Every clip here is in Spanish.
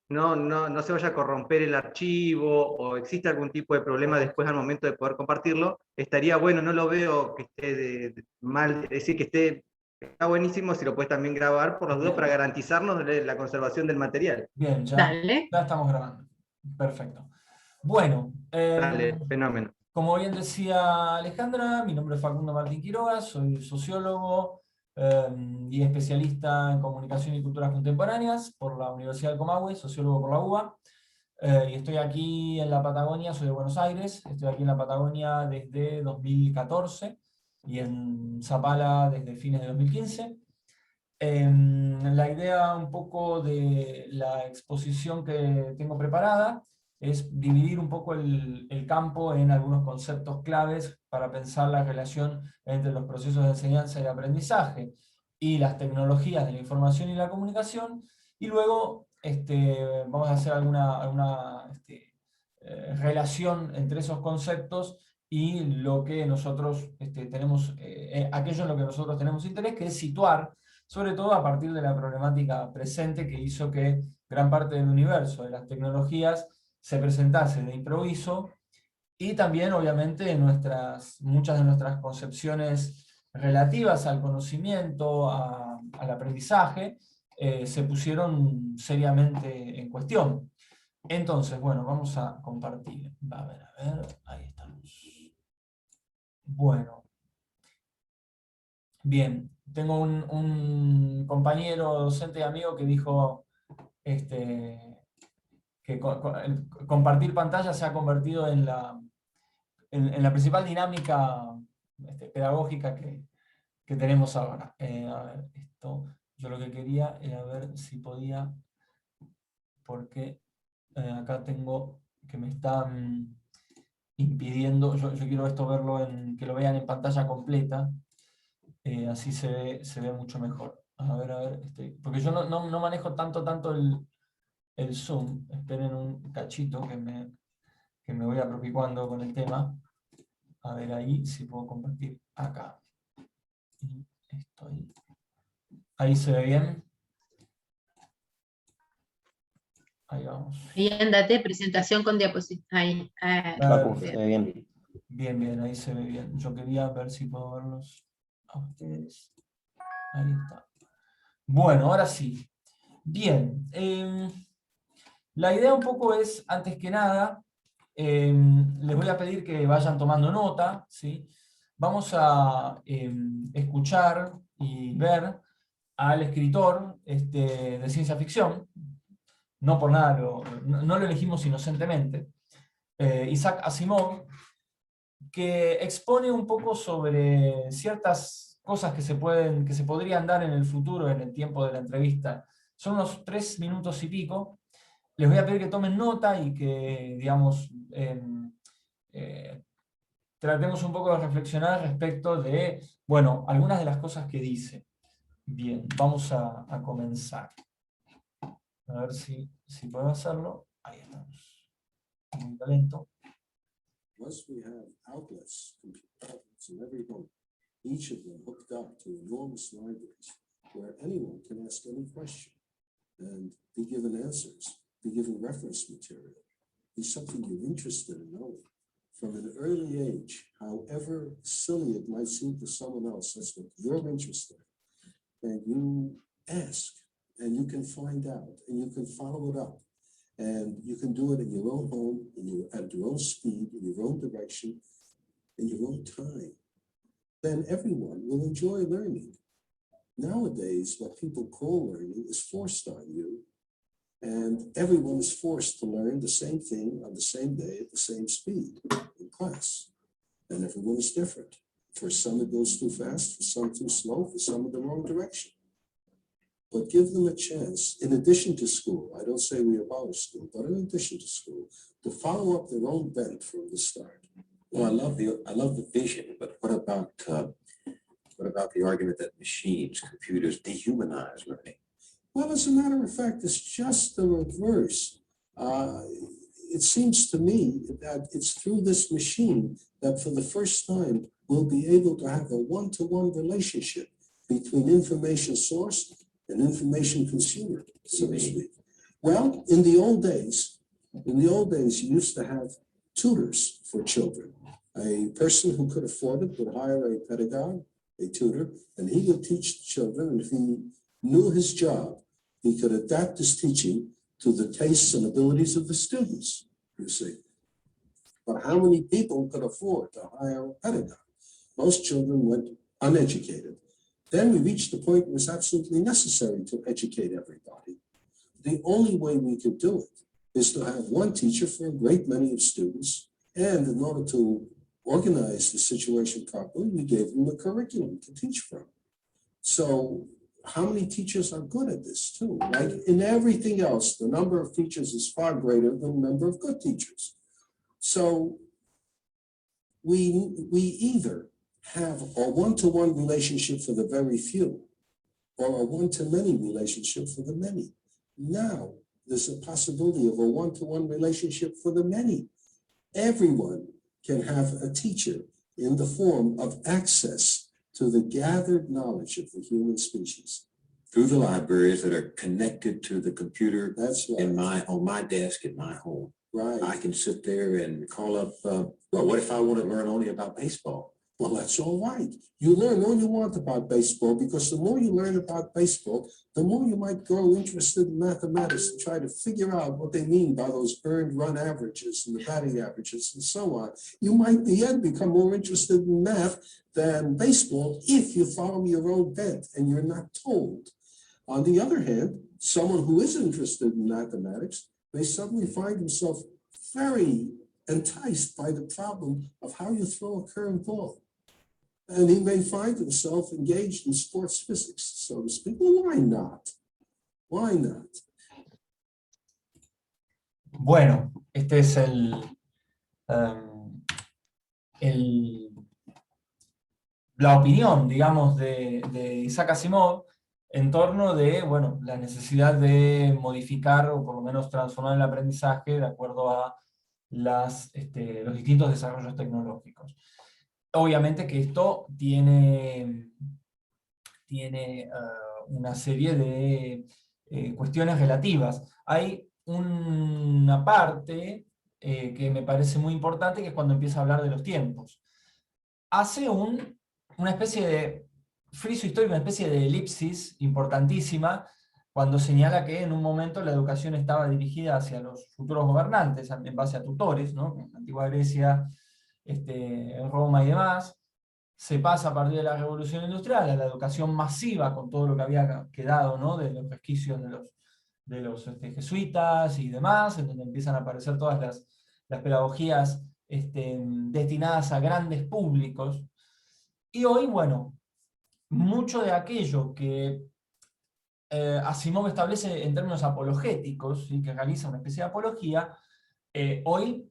no se vaya a corromper el archivo o existe algún tipo de problema después al momento de poder compartirlo, estaría bueno, no lo veo que esté mal, es decir, está buenísimo si lo puedes también grabar por las dudas para garantizarnos la conservación del material. Bien, ya estamos grabando. Perfecto. Bueno, Dale, fenómeno. como bien decía Alejandra, mi nombre es Facundo Martín Quiroga, soy sociólogo y especialista en comunicación y culturas contemporáneas por la Universidad del Comahue, sociólogo por la UBA. Y estoy aquí en la Patagonia, soy de Buenos Aires, estoy aquí en la Patagonia desde 2014 y en Zapala desde fines de 2015. La idea un poco de la exposición que tengo preparada es dividir un poco el campo en algunos conceptos claves para pensar la relación entre los procesos de enseñanza y aprendizaje y las tecnologías de la información y la comunicación, y luego vamos a hacer alguna relación entre esos conceptos y lo que nosotros tenemos, aquello en lo que nosotros tenemos interés, que es situar, sobre todo a partir de la problemática presente que hizo que gran parte del universo de las tecnologías se presentase de improviso, y también obviamente muchas de nuestras concepciones relativas al conocimiento, al aprendizaje, se pusieron seriamente en cuestión. Entonces, bueno, vamos a compartir. A ver, ahí estamos. Bueno. Bien, tengo un compañero docente y amigo que dijo que compartir pantalla se ha convertido en la principal dinámica pedagógica que tenemos ahora. A ver, yo lo que quería era ver si podía, porque acá tengo que me están impidiendo, yo quiero verlo que lo vean en pantalla completa. Así se ve mucho mejor. A ver, porque yo no manejo tanto el zoom. Esperen un cachito que me voy apropicuando con el tema. A ver ahí si puedo compartir acá. Ahí se ve bien. Ahí vamos. Ahí andate, presentación con diapositivas. Ahí. Se ve bien. Bien, ahí se ve bien. Yo quería ver si puedo verlos a ustedes. Ahí está. Bueno, ahora sí. Bien. La idea un poco es, antes que nada, les voy a pedir que vayan tomando nota, ¿sí? Vamos a escuchar y ver al escritor de ciencia ficción, no por nada, no lo elegimos inocentemente, Isaac Asimov, que expone un poco sobre ciertas cosas que se podrían dar en el futuro, en el tiempo de la entrevista. Son unos 3 minutos y pico. Les voy a pedir que tomen nota y que, digamos, tratemos un poco de reflexionar respecto de, bueno, algunas de las cosas que dice. Bien, vamos a comenzar. A ver si puedo hacerlo. Ahí estamos. Muy lento. Once we have outlets, computer outlets in every home, each of them hooked up to enormous libraries where anyone can ask any question and be given answers, be given reference material, be something you're interested in knowing. From an early age, however silly it might seem to someone else, that's what you're interested in. And you ask, and you can find out, and you can follow it up. And you can do it in your own home, at your own speed, in your own direction, in your own time. Then everyone will enjoy learning. Nowadays, what people call learning is forced on you, and everyone is forced to learn the same thing on the same day at the same speed in class. And everyone is different. For some, it goes too fast, for some too slow, for some in the wrong direction. But give them a chance, in addition to school, I don't say we abolish school, but in addition to school, to follow up their own bent from the start. Well, I love the vision, but what about the argument that machines, computers dehumanize learning? Well, as a matter of fact, it's just the reverse. It seems to me that it's through this machine that for the first time, we'll be able to have a one-to-one relationship between information source and information consumer, so to speak. Well, in the old days, you used to have tutors for children. A person who could afford it would hire a pedagogue, a tutor, and he would teach the children. And if he knew his job, he could adapt his teaching to the tastes and abilities of the students, you see. But how many people could afford to hire a pedagogue? Most children went uneducated. Then we reached the point where it was absolutely necessary to educate everybody. The only way we could do it is to have one teacher for a great many of students. And in order to organize the situation properly, we gave them a curriculum to teach from. So how many teachers are good at this too? Like in everything else, the number of teachers is far greater than the number of good teachers. So we either have a one-to-one relationship for the very few or a one-to-many relationship for the many. Now, there's a possibility of a one-to-one relationship for the many. Everyone can have a teacher in the form of access to the gathered knowledge of the human species. Through the libraries that are connected to the computer. That's right. On my desk at my home. Right. I can sit there and call up, well, what if I want to learn only about baseball? Well, that's all right. You learn all you want about baseball, because the more you learn about baseball, the more you might grow interested in mathematics and try to figure out what they mean by those earned run averages and the batting averages and so on. You might in the end become more interested in math than baseball if you follow your own bent and you're not told. On the other hand, someone who is interested in mathematics may suddenly find himself very enticed by the problem of how you throw a curved ball. And he may find himself engaged in sports physics, so to speak. Well, why not? Why not? Bueno, este es la opinión, digamos, de Isaac Asimov en torno de, bueno, la necesidad de modificar o por lo menos transformar el aprendizaje de acuerdo a los distintos desarrollos tecnológicos. Obviamente que esto tiene una serie de cuestiones relativas. Hay una parte que me parece muy importante, que es cuando empieza a hablar de los tiempos. Hace una especie de friso histórico, una especie de elipsis importantísima, cuando señala que en un momento la educación estaba dirigida hacia los futuros gobernantes, en base a tutores, ¿no? En la antigua Grecia, en Roma y demás. Se pasa a partir de la Revolución Industrial a la educación masiva, con todo lo que había quedado, ¿no? De los resquicios de los jesuitas y demás, en donde empiezan a aparecer todas las pedagogías destinadas a grandes públicos. Y hoy, bueno, mucho de aquello que Asimov establece en términos apologéticos, ¿sí? Que realiza una especie de apología, hoy,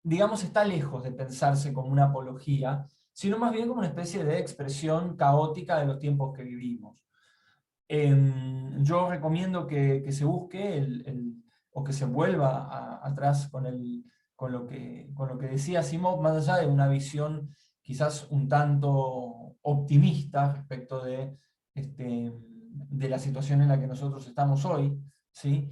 digamos, está lejos de pensarse como una apología, sino más bien como una especie de expresión caótica de los tiempos que vivimos. Yo recomiendo que se busque o que se vuelva atrás con lo que decía Asimov, más allá de una visión quizás un tanto optimista respecto de la situación en la que nosotros estamos hoy, ¿sí?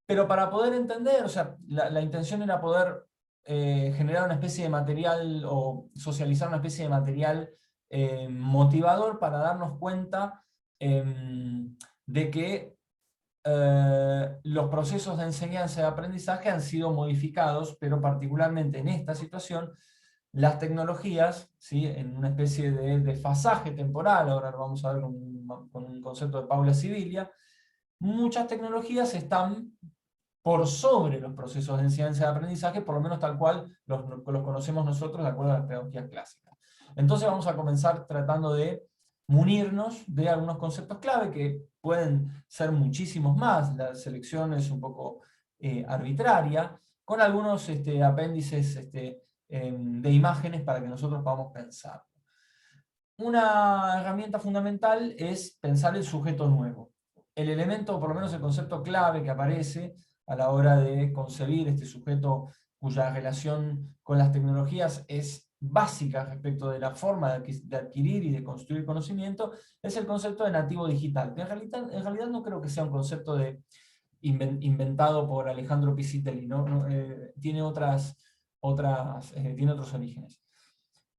Pero para poder entender, o sea, la intención era poder generar una especie de material o socializar una especie de material motivador para darnos cuenta de que los procesos de enseñanza y aprendizaje han sido modificados, pero particularmente en esta situación, las tecnologías, ¿sí? En una especie de desfasaje temporal, ahora lo vamos a ver con un concepto de Paula Sibilia, muchas tecnologías están por sobre los procesos de enseñanza y aprendizaje, por lo menos tal cual los conocemos nosotros de acuerdo a las pedagogías clásicas. Entonces vamos a comenzar tratando de munirnos de algunos conceptos clave, que pueden ser muchísimos más, la selección es un poco arbitraria, con algunos apéndices de imágenes para que nosotros podamos pensar. Una herramienta fundamental es pensar el sujeto nuevo. El elemento, por lo menos el concepto clave que aparece a la hora de concebir este sujeto cuya relación con las tecnologías es básica respecto de la forma de adquirir y de construir conocimiento, es el concepto de nativo digital, que en realidad no creo que sea un concepto de inventado por Alejandro Piscitelli, ¿no? Tiene tiene otros orígenes.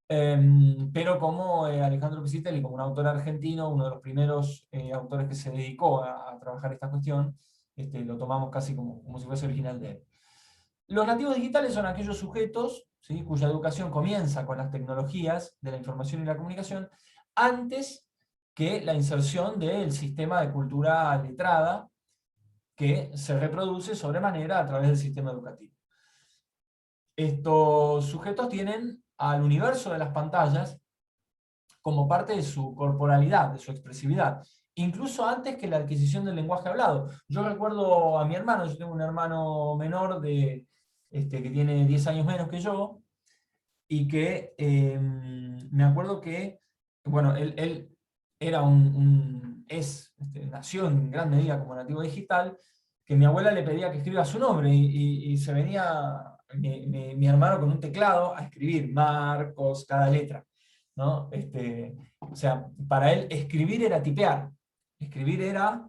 Pero como Alejandro Piscitelli, como un autor argentino, uno de los primeros autores que se dedicó a trabajar esta cuestión, lo tomamos casi como si fuese original de él. Los nativos digitales son aquellos sujetos, ¿sí?, cuya educación comienza con las tecnologías de la información y la comunicación antes que la inserción del sistema de cultura letrada que se reproduce sobremanera a través del sistema educativo. Estos sujetos tienen al universo de las pantallas como parte de su corporalidad, de su expresividad, incluso antes que la adquisición del lenguaje hablado. Yo recuerdo a mi hermano, yo tengo un hermano menor que tiene 10 años menos que yo, y que me acuerdo que, bueno, él era nació en gran medida como nativo digital, que mi abuela le pedía que escriba su nombre, y se venía mi hermano con un teclado a escribir Marcos, cada letra, ¿no? O sea, para él escribir era tipear, escribir era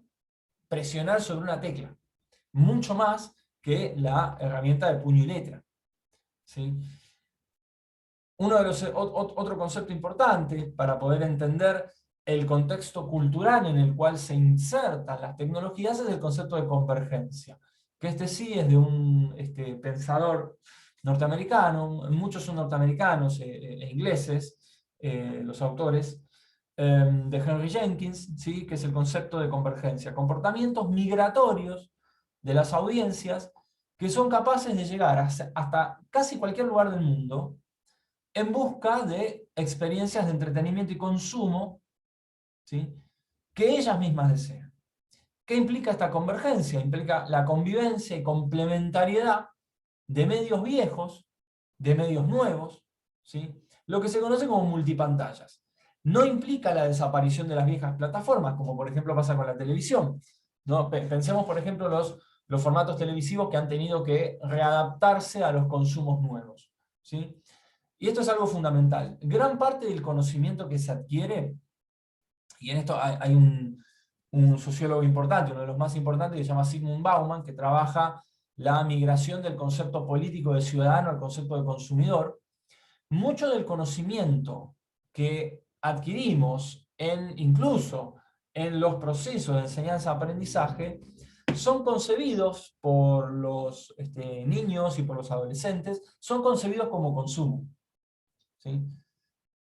presionar sobre una tecla, mucho más que la herramienta de puño y letra, ¿sí? Otro concepto importante para poder entender el contexto cultural en el cual se insertan las tecnologías es el concepto de convergencia, que sí es de un pensador norteamericano, muchos son norteamericanos e ingleses, los autores, de Henry Jenkins, ¿sí?, que es el concepto de convergencia, comportamientos migratorios de las audiencias que son capaces de llegar hasta casi cualquier lugar del mundo en busca de experiencias de entretenimiento y consumo, ¿sí?, que ellas mismas desean. ¿Qué implica esta convergencia? Implica la convivencia y complementariedad de medios viejos, de medios nuevos, ¿sí?, lo que se conoce como multipantallas. No implica la desaparición de las viejas plataformas, como por ejemplo pasa con la televisión, ¿no? Pensemos, por ejemplo, los formatos televisivos que han tenido que readaptarse a los consumos nuevos, ¿sí? Y esto es algo fundamental. Gran parte del conocimiento que se adquiere, y en esto hay un sociólogo importante, uno de los más importantes, que se llama Zygmunt Bauman, que trabaja la migración del concepto político de ciudadano al concepto de consumidor. Mucho del conocimiento que adquirimos incluso en los procesos de enseñanza-aprendizaje son concebidos por los niños y por los adolescentes, son concebidos como consumo, ¿sí?,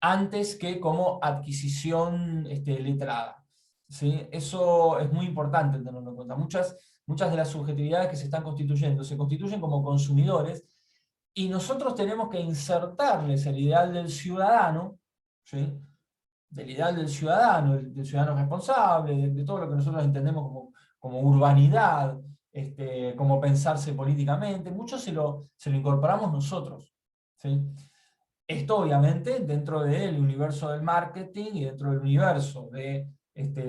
antes que como adquisición letrada, ¿sí? Eso es muy importante tenerlo en cuenta. Muchas de las subjetividades que se están constituyendo se constituyen como consumidores, y nosotros tenemos que insertarles el ideal del ciudadano, ¿sí?, del ideal del ciudadano responsable, de todo lo que nosotros entendemos como urbanidad, como pensarse políticamente. Mucho se lo incorporamos nosotros, ¿sí? Esto obviamente dentro del universo del marketing y dentro del universo de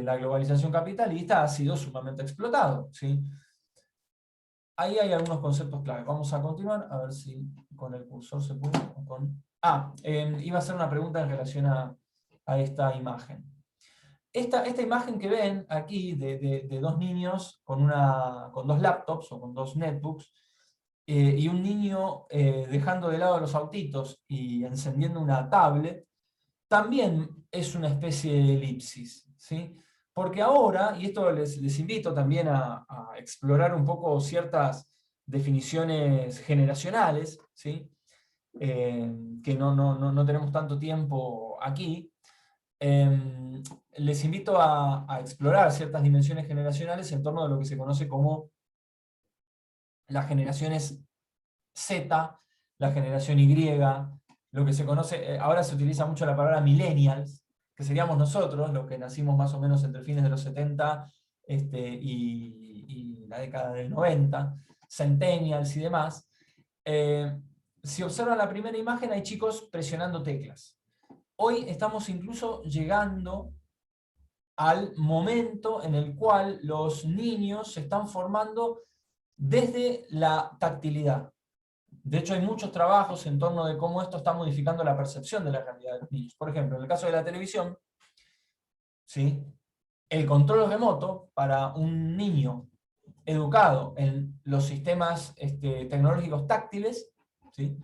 la globalización capitalista ha sido sumamente explotado, ¿sí? Ahí hay algunos conceptos clave. Vamos a continuar, a ver si con el cursor se puede. Iba a hacer una pregunta en relación a esta imagen. Esta imagen que ven aquí de dos niños con dos laptops o con dos netbooks, y un niño dejando de lado los autitos y encendiendo una tablet, también es una especie de elipsis, ¿sí? Porque ahora, y esto les invito también a explorar un poco ciertas definiciones generacionales, ¿sí?, que no tenemos tanto tiempo aquí. Les invito a explorar ciertas dimensiones generacionales en torno a lo que se conoce como las generaciones Z, la generación Y, lo que se conoce, ahora se utiliza mucho la palabra millennials, que seríamos nosotros, los que nacimos más o menos entre fines de los 70 y la década del 90, centennials y demás. Si observan la primera imagen, hay chicos presionando teclas. Hoy estamos incluso llegando al momento en el cual los niños se están formando desde la tactilidad. De hecho, hay muchos trabajos en torno de cómo esto está modificando la percepción de la realidad de los niños. Por ejemplo, en el caso de la televisión, ¿sí?, el control remoto para un niño educado en los sistemas tecnológicos táctiles, ¿sí?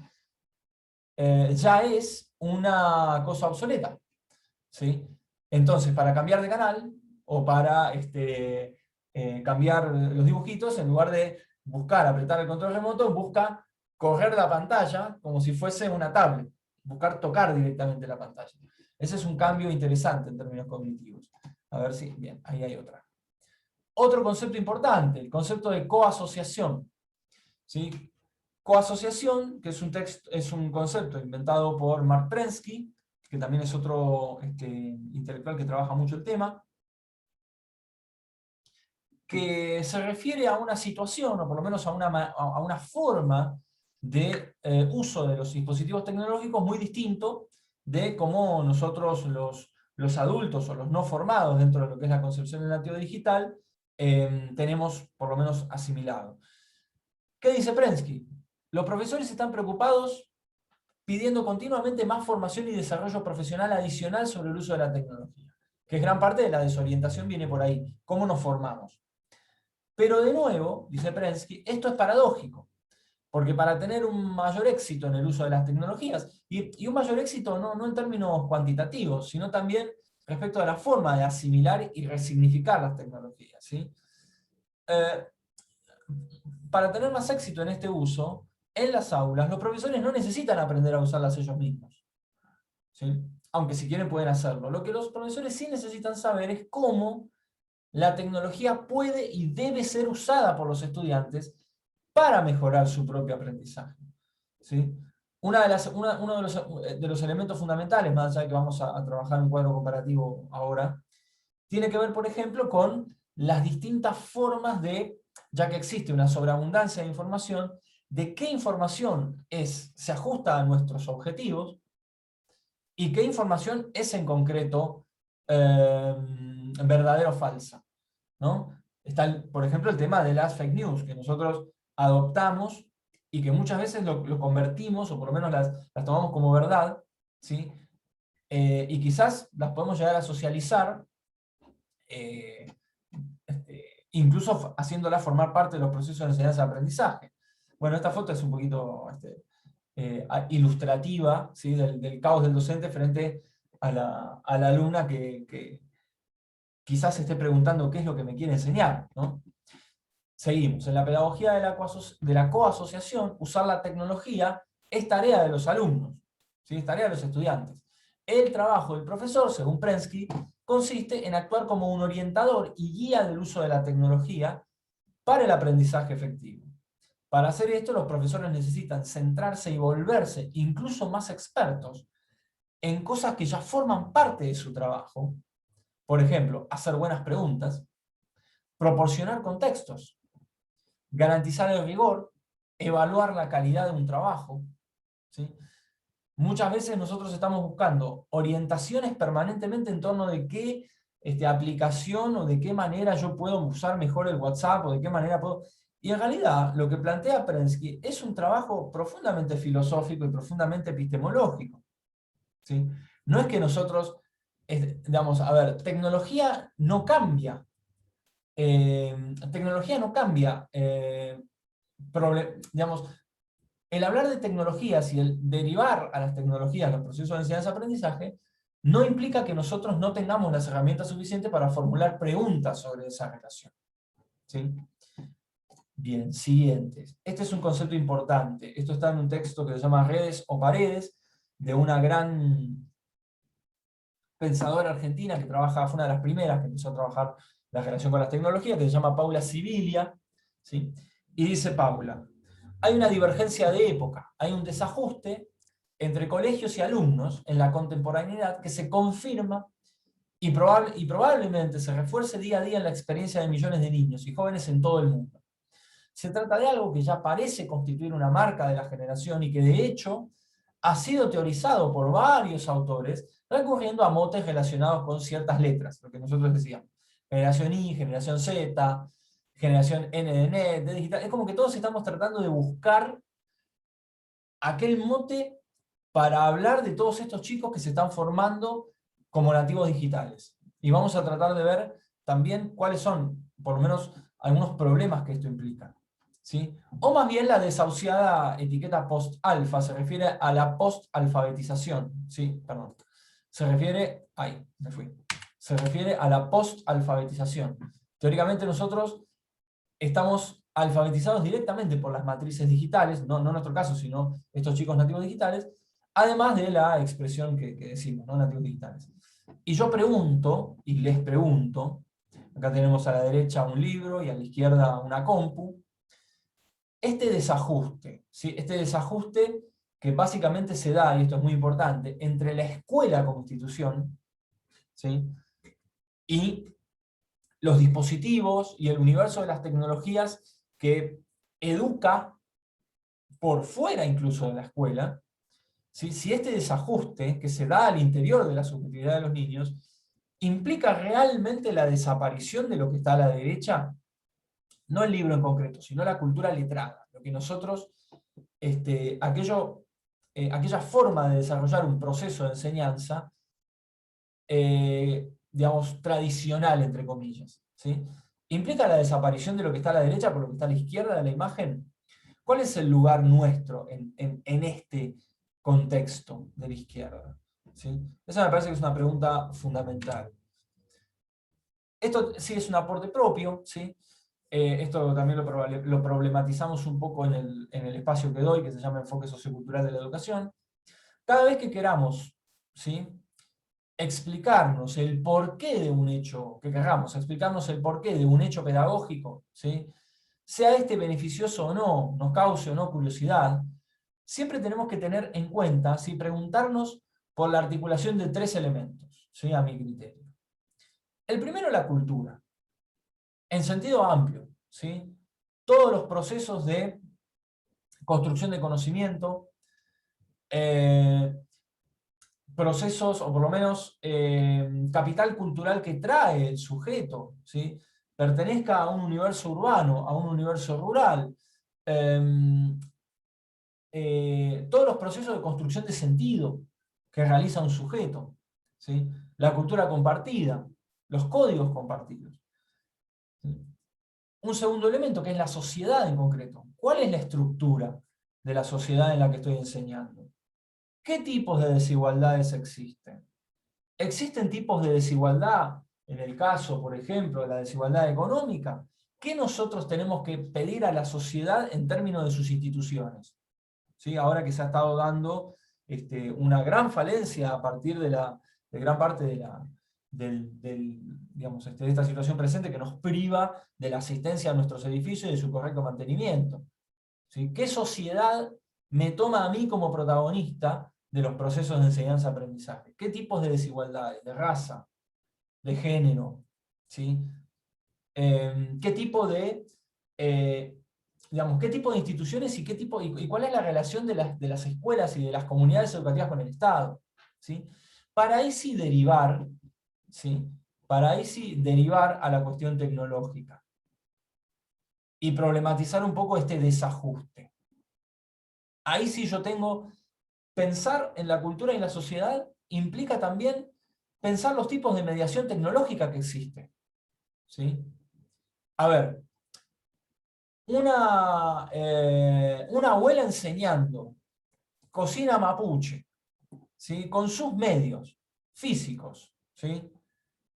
Ya es una cosa obsoleta, ¿sí? Entonces, para cambiar de canal, o para cambiar los dibujitos, en lugar de buscar apretar el control remoto, busca correr la pantalla como si fuese una tablet, buscar tocar directamente la pantalla. Ese es un cambio interesante en términos cognitivos. A ver si, bien, ahí hay otra. Otro concepto importante, el concepto de coasociación, ¿sí? Coasociación, que es un concepto inventado por Mark Prensky, que también es otro intelectual que trabaja mucho el tema, que se refiere a una situación, o por lo menos a una forma de uso de los dispositivos tecnológicos muy distinto de cómo nosotros los adultos o los no formados dentro de lo que es la concepción del nativo digital tenemos por lo menos asimilado. ¿Qué dice Prensky? Los profesores están preocupados pidiendo continuamente más formación y desarrollo profesional adicional sobre el uso de la tecnología, que es gran parte de la desorientación viene por ahí, cómo nos formamos. Pero de nuevo, dice Prensky, esto es paradójico, porque para tener un mayor éxito en el uso de las tecnologías, y un mayor éxito no en términos cuantitativos, sino también respecto a la forma de asimilar y resignificar las tecnologías, ¿sí? Para tener más éxito en este uso, en las aulas, los profesores no necesitan aprender a usarlas ellos mismos, ¿sí? Aunque si quieren pueden hacerlo. Lo que los profesores sí necesitan saber es cómo la tecnología puede y debe ser usada por los estudiantes para mejorar su propio aprendizaje, ¿sí? Uno de los elementos fundamentales, más allá de que vamos a trabajar un cuadro comparativo ahora, tiene que ver, por ejemplo, con las distintas formas de, ya que existe una sobreabundancia de información, de qué información se ajusta a nuestros objetivos y qué información es en concreto verdadera o falsa, ¿no? Está, por ejemplo, el tema de las fake news, que nosotros adoptamos y que muchas veces lo convertimos, o por lo menos las tomamos como verdad, ¿sí? Y quizás las podemos llegar a socializar, incluso haciéndolas formar parte de los procesos de enseñanza-aprendizaje. Bueno, esta foto es un poquito ilustrativa, ¿sí? del caos del docente frente a la alumna que quizás se esté preguntando qué es lo que me quiere enseñar, ¿no? Seguimos. En la pedagogía de la coasociación, usar la tecnología es tarea de los alumnos, ¿sí? Es tarea de los estudiantes. El trabajo del profesor, según Prensky, consiste en actuar como un orientador y guía del uso de la tecnología para el aprendizaje efectivo. Para hacer esto, los profesores necesitan centrarse y volverse incluso más expertos en cosas que ya forman parte de su trabajo. Por ejemplo, hacer buenas preguntas, proporcionar contextos, garantizar el rigor, evaluar la calidad de un trabajo, ¿sí? Muchas veces nosotros estamos buscando orientaciones permanentemente en torno de qué aplicación o de qué manera yo puedo usar mejor el WhatsApp o de qué manera puedo... Y en realidad lo que plantea Prensky es un trabajo profundamente filosófico y profundamente epistemológico, ¿sí? No es que nosotros, digamos, a ver, tecnología no cambia. Tecnología no cambia. Digamos, el hablar de tecnologías y el derivar a las tecnologías los procesos de enseñanza-aprendizaje no implica que nosotros no tengamos las herramientas suficientes para formular preguntas sobre esa relación, ¿sí? Bien, siguientes. Este es un concepto importante. Esto está en un texto que se llama Redes o Paredes, de una gran pensadora argentina que fue una de las primeras que empezó a trabajar la relación con las tecnologías, que se llama Paula Sibilia, ¿sí? Y dice Paula: hay una divergencia de época, hay un desajuste entre colegios y alumnos en la contemporaneidad que se confirma y probablemente se refuerce día a día en la experiencia de millones de niños y jóvenes en todo el mundo. Se trata de algo que ya parece constituir una marca de la generación y que de hecho ha sido teorizado por varios autores recurriendo a motes relacionados con ciertas letras, lo que nosotros decíamos. Generación Y, generación Z, generación N de net, de digital. Es como que todos estamos tratando de buscar aquel mote para hablar de todos estos chicos que se están formando como nativos digitales. Y vamos a tratar de ver también cuáles son, por lo menos algunos problemas que esto implica, ¿sí? O más bien la desahuciada etiqueta post-alfa se refiere a la post-alfabetización, ¿sí? Perdón. Se refiere a la post-alfabetización. Teóricamente nosotros estamos alfabetizados directamente por las matrices digitales, no en nuestro caso, sino estos chicos nativos digitales, además de la expresión que decimos, ¿no? Nativos digitales. Y yo pregunto, y les pregunto, acá tenemos a la derecha un libro y a la izquierda una compu, este desajuste, ¿sí? Este desajuste que básicamente se da, y esto es muy importante, entre la escuela como institución, ¿sí? Y los dispositivos y el universo de las tecnologías que educa por fuera incluso de la escuela, ¿sí? Si este desajuste que se da al interior de la subjetividad de los niños implica realmente la desaparición de lo que está a la derecha, no el libro en concreto, sino la cultura letrada, lo que nosotros, aquella forma de desarrollar un proceso de enseñanza, digamos, tradicional, entre comillas, ¿sí? ¿Implica la desaparición de lo que está a la derecha por lo que está a la izquierda de la imagen? ¿Cuál es el lugar nuestro en este contexto de la izquierda? ¿Sí? Esa me parece que es una pregunta fundamental. Esto sí es un aporte propio, ¿sí? Esto también lo problematizamos un poco en el espacio que doy, que se llama Enfoque Sociocultural de la Educación. Cada vez que queramos, ¿sí?, explicarnos el porqué de un hecho, que queramos explicarnos el porqué de un hecho pedagógico, ¿sí?, sea este beneficioso o no, nos cause o no curiosidad, siempre tenemos que tener en cuenta, ¿sí?, preguntarnos por la articulación de 3 elementos, ¿sí?, a mi criterio. El primero, la cultura, en sentido amplio, ¿sí? Todos los procesos de construcción de conocimiento, procesos, o por lo menos capital cultural que trae el sujeto, ¿sí?, pertenezca a un universo urbano, a un universo rural, todos los procesos de construcción de sentido que realiza un sujeto, ¿sí?, la cultura compartida, los códigos compartidos. Un segundo elemento que es la sociedad en concreto. ¿Cuál es la estructura de la sociedad en la que estoy enseñando? ¿Qué tipos de desigualdades existen? ¿Existen tipos de desigualdad, en el caso, por ejemplo, de la desigualdad económica? ¿Qué nosotros tenemos que pedir a la sociedad en términos de sus instituciones? ¿Sí? Ahora que se ha estado dando una gran falencia a partir de gran parte de esta situación presente que nos priva de la asistencia a nuestros edificios y de su correcto mantenimiento. ¿Sí? ¿Qué sociedad me toma a mí como protagonista de los procesos de enseñanza-aprendizaje? ¿Qué tipos de desigualdades? ¿De raza? ¿De género? ¿Sí? ¿Qué tipo de instituciones y cuál es la relación de las escuelas y de las comunidades educativas con el Estado? ¿Sí? Para ahí sí derivar, ¿sí?, a la cuestión tecnológica y problematizar un poco este desajuste. Ahí sí yo pensar en la cultura y en la sociedad implica también pensar los tipos de mediación tecnológica que existen, ¿sí? A ver, una abuela enseñando cocina mapuche, ¿sí?, con sus medios físicos, ¿sí?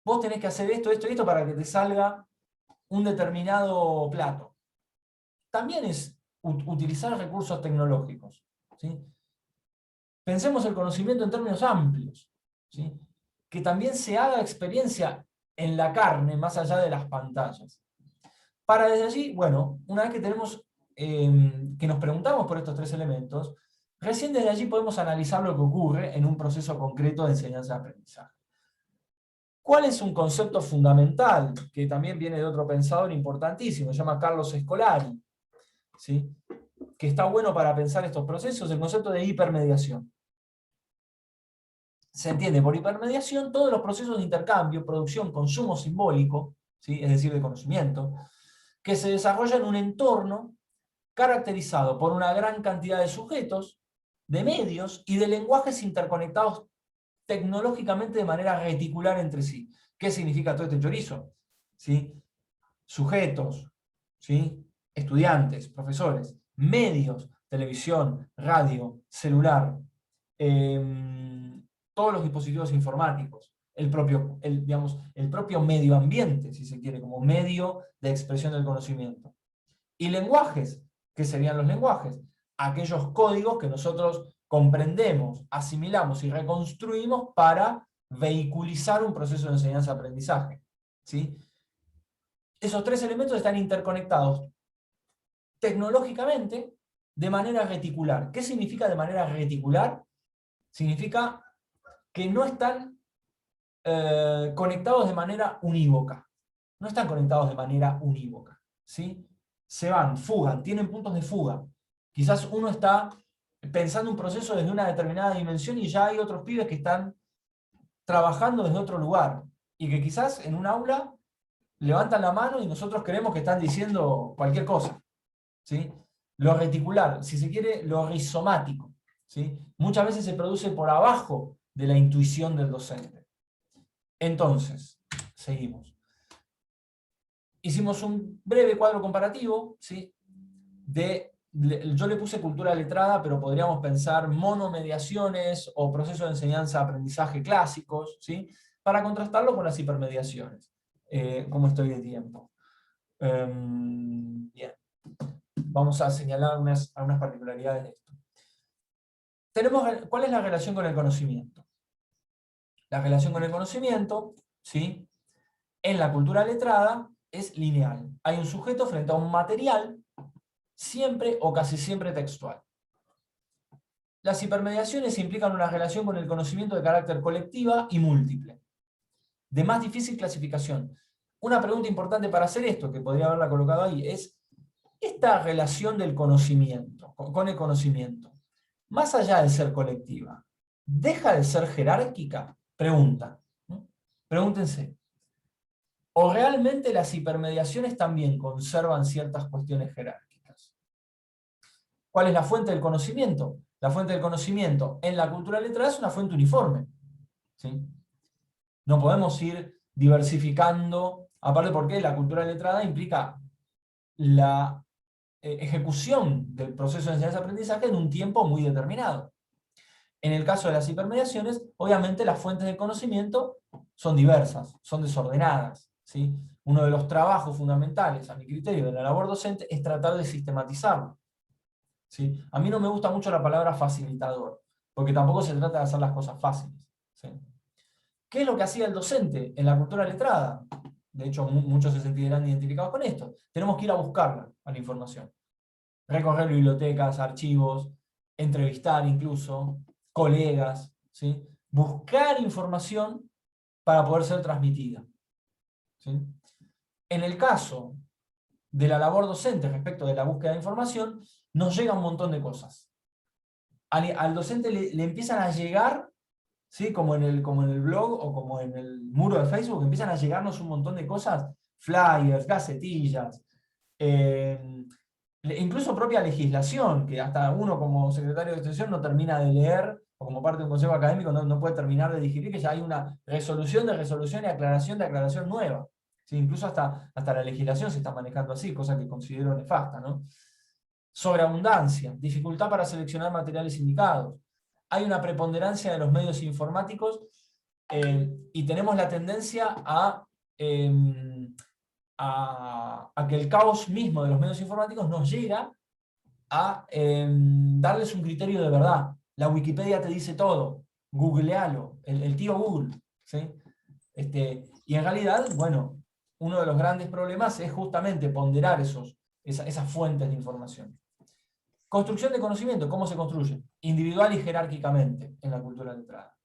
Vos tenés que hacer esto, esto y esto para que te salga un determinado plato. También es utilizar recursos tecnológicos, ¿sí? Pensemos el conocimiento en términos amplios, ¿sí?, que también se haga experiencia en la carne, más allá de las pantallas. Para desde allí, bueno, una vez que tenemos, que nos preguntamos por estos 3 elementos, recién desde allí podemos analizar lo que ocurre en un proceso concreto de enseñanza-aprendizaje. ¿Cuál es un concepto fundamental, que también viene de otro pensador importantísimo, se llama Carlos Scolari, ¿sí?, que está bueno para pensar estos procesos? El concepto de hipermediación. Se entiende por hipermediación todos los procesos de intercambio, producción, consumo simbólico, ¿sí?, es decir, de conocimiento, que se desarrolla en un entorno caracterizado por una gran cantidad de sujetos, de medios y de lenguajes interconectados tecnológicamente de manera reticular entre sí. ¿Qué significa todo este chorizo? ¿Sí? Sujetos, ¿sí? Estudiantes, profesores, medios, televisión, radio, celular, todos los dispositivos informáticos, digamos, el propio medio ambiente, si se quiere, como medio de expresión del conocimiento. Y lenguajes, ¿qué serían los lenguajes? Aquellos códigos que nosotros comprendemos, asimilamos y reconstruimos para vehiculizar un proceso de enseñanza-aprendizaje, ¿sí? Esos tres elementos están interconectados tecnológicamente de manera reticular. ¿Qué significa de manera reticular? Significa que no están conectados de manera unívoca. No están conectados de manera unívoca, ¿sí? Se van, fugan, tienen puntos de fuga. Quizás uno está pensando un proceso desde una determinada dimensión y ya hay otros pibes que están trabajando desde otro lugar. Y que quizás en un aula levantan la mano y nosotros creemos que están diciendo cualquier cosa, ¿sí? Lo reticular, si se quiere, lo rizomático, ¿sí? Muchas veces se produce por abajo de la intuición del docente. Entonces, seguimos. Hicimos un breve cuadro comparativo, ¿sí? Yo le puse cultura letrada, pero podríamos pensar monomediaciones o procesos de enseñanza-aprendizaje clásicos, ¿sí? Para contrastarlo con las hipermediaciones. ¿Cómo estoy de tiempo? Bien. Vamos a señalar algunas particularidades de esto. ¿Cuál es la relación con el conocimiento? La relación con el conocimiento, ¿sí? En la cultura letrada es lineal. Hay un sujeto frente a un material, siempre o casi siempre textual. Las hipermediaciones implican una relación con el conocimiento de carácter colectiva y múltiple, de más difícil clasificación. Una pregunta importante para hacer esto, que podría haberla colocado ahí, es esta relación del conocimiento, con el conocimiento, más allá de ser colectiva, ¿deja de ser jerárquica? Pregunta, ¿no? Pregúntense. ¿O realmente las hipermediaciones también conservan ciertas cuestiones jerárquicas? ¿Cuál es la fuente del conocimiento? La fuente del conocimiento en la cultura letrada es una fuente uniforme, ¿sí? No podemos ir diversificando, aparte porque la cultura letrada implica la ejecución del proceso de enseñanza-aprendizaje en un tiempo muy determinado. En el caso de las hipermediaciones, obviamente las fuentes de conocimiento son diversas, son desordenadas, ¿sí? Uno de los trabajos fundamentales, a mi criterio, de la labor docente es tratar de sistematizarlo, ¿sí? A mí no me gusta mucho la palabra facilitador, porque tampoco se trata de hacer las cosas fáciles, ¿sí? ¿Qué es lo que hacía el docente en la cultura letrada? De hecho, muchos se sentirán identificados con esto. Tenemos que ir a buscarla, a la información. Recorrer bibliotecas, archivos, entrevistar incluso, colegas, ¿sí? Buscar información para poder ser transmitida, ¿sí? En el caso de la labor docente respecto de la búsqueda de información, nos llega un montón de cosas. Al docente le empiezan a llegar, ¿sí? como en el blog o como en el muro de Facebook, empiezan a llegarnos un montón de cosas, flyers, gacetillas, incluso propia legislación, que hasta uno como secretario de extensión no termina de leer, o como parte de un consejo académico no puede terminar de digerir, que ya hay una resolución de resolución y aclaración de aclaración nueva. ¿Sí? Incluso hasta la legislación se está manejando así, cosa que considero nefasta, ¿no? Sobreabundancia, dificultad para seleccionar materiales indicados. Hay una preponderancia de los medios informáticos y tenemos la tendencia a que el caos mismo de los medios informáticos nos llega a darles un criterio de verdad. La Wikipedia te dice todo, googlealo, el tío Google, ¿sí? Y en realidad, bueno, uno de los grandes problemas es justamente ponderar esas fuentes de información. Construcción de conocimiento, ¿cómo se construye? Individual y jerárquicamente en la cultura letrada.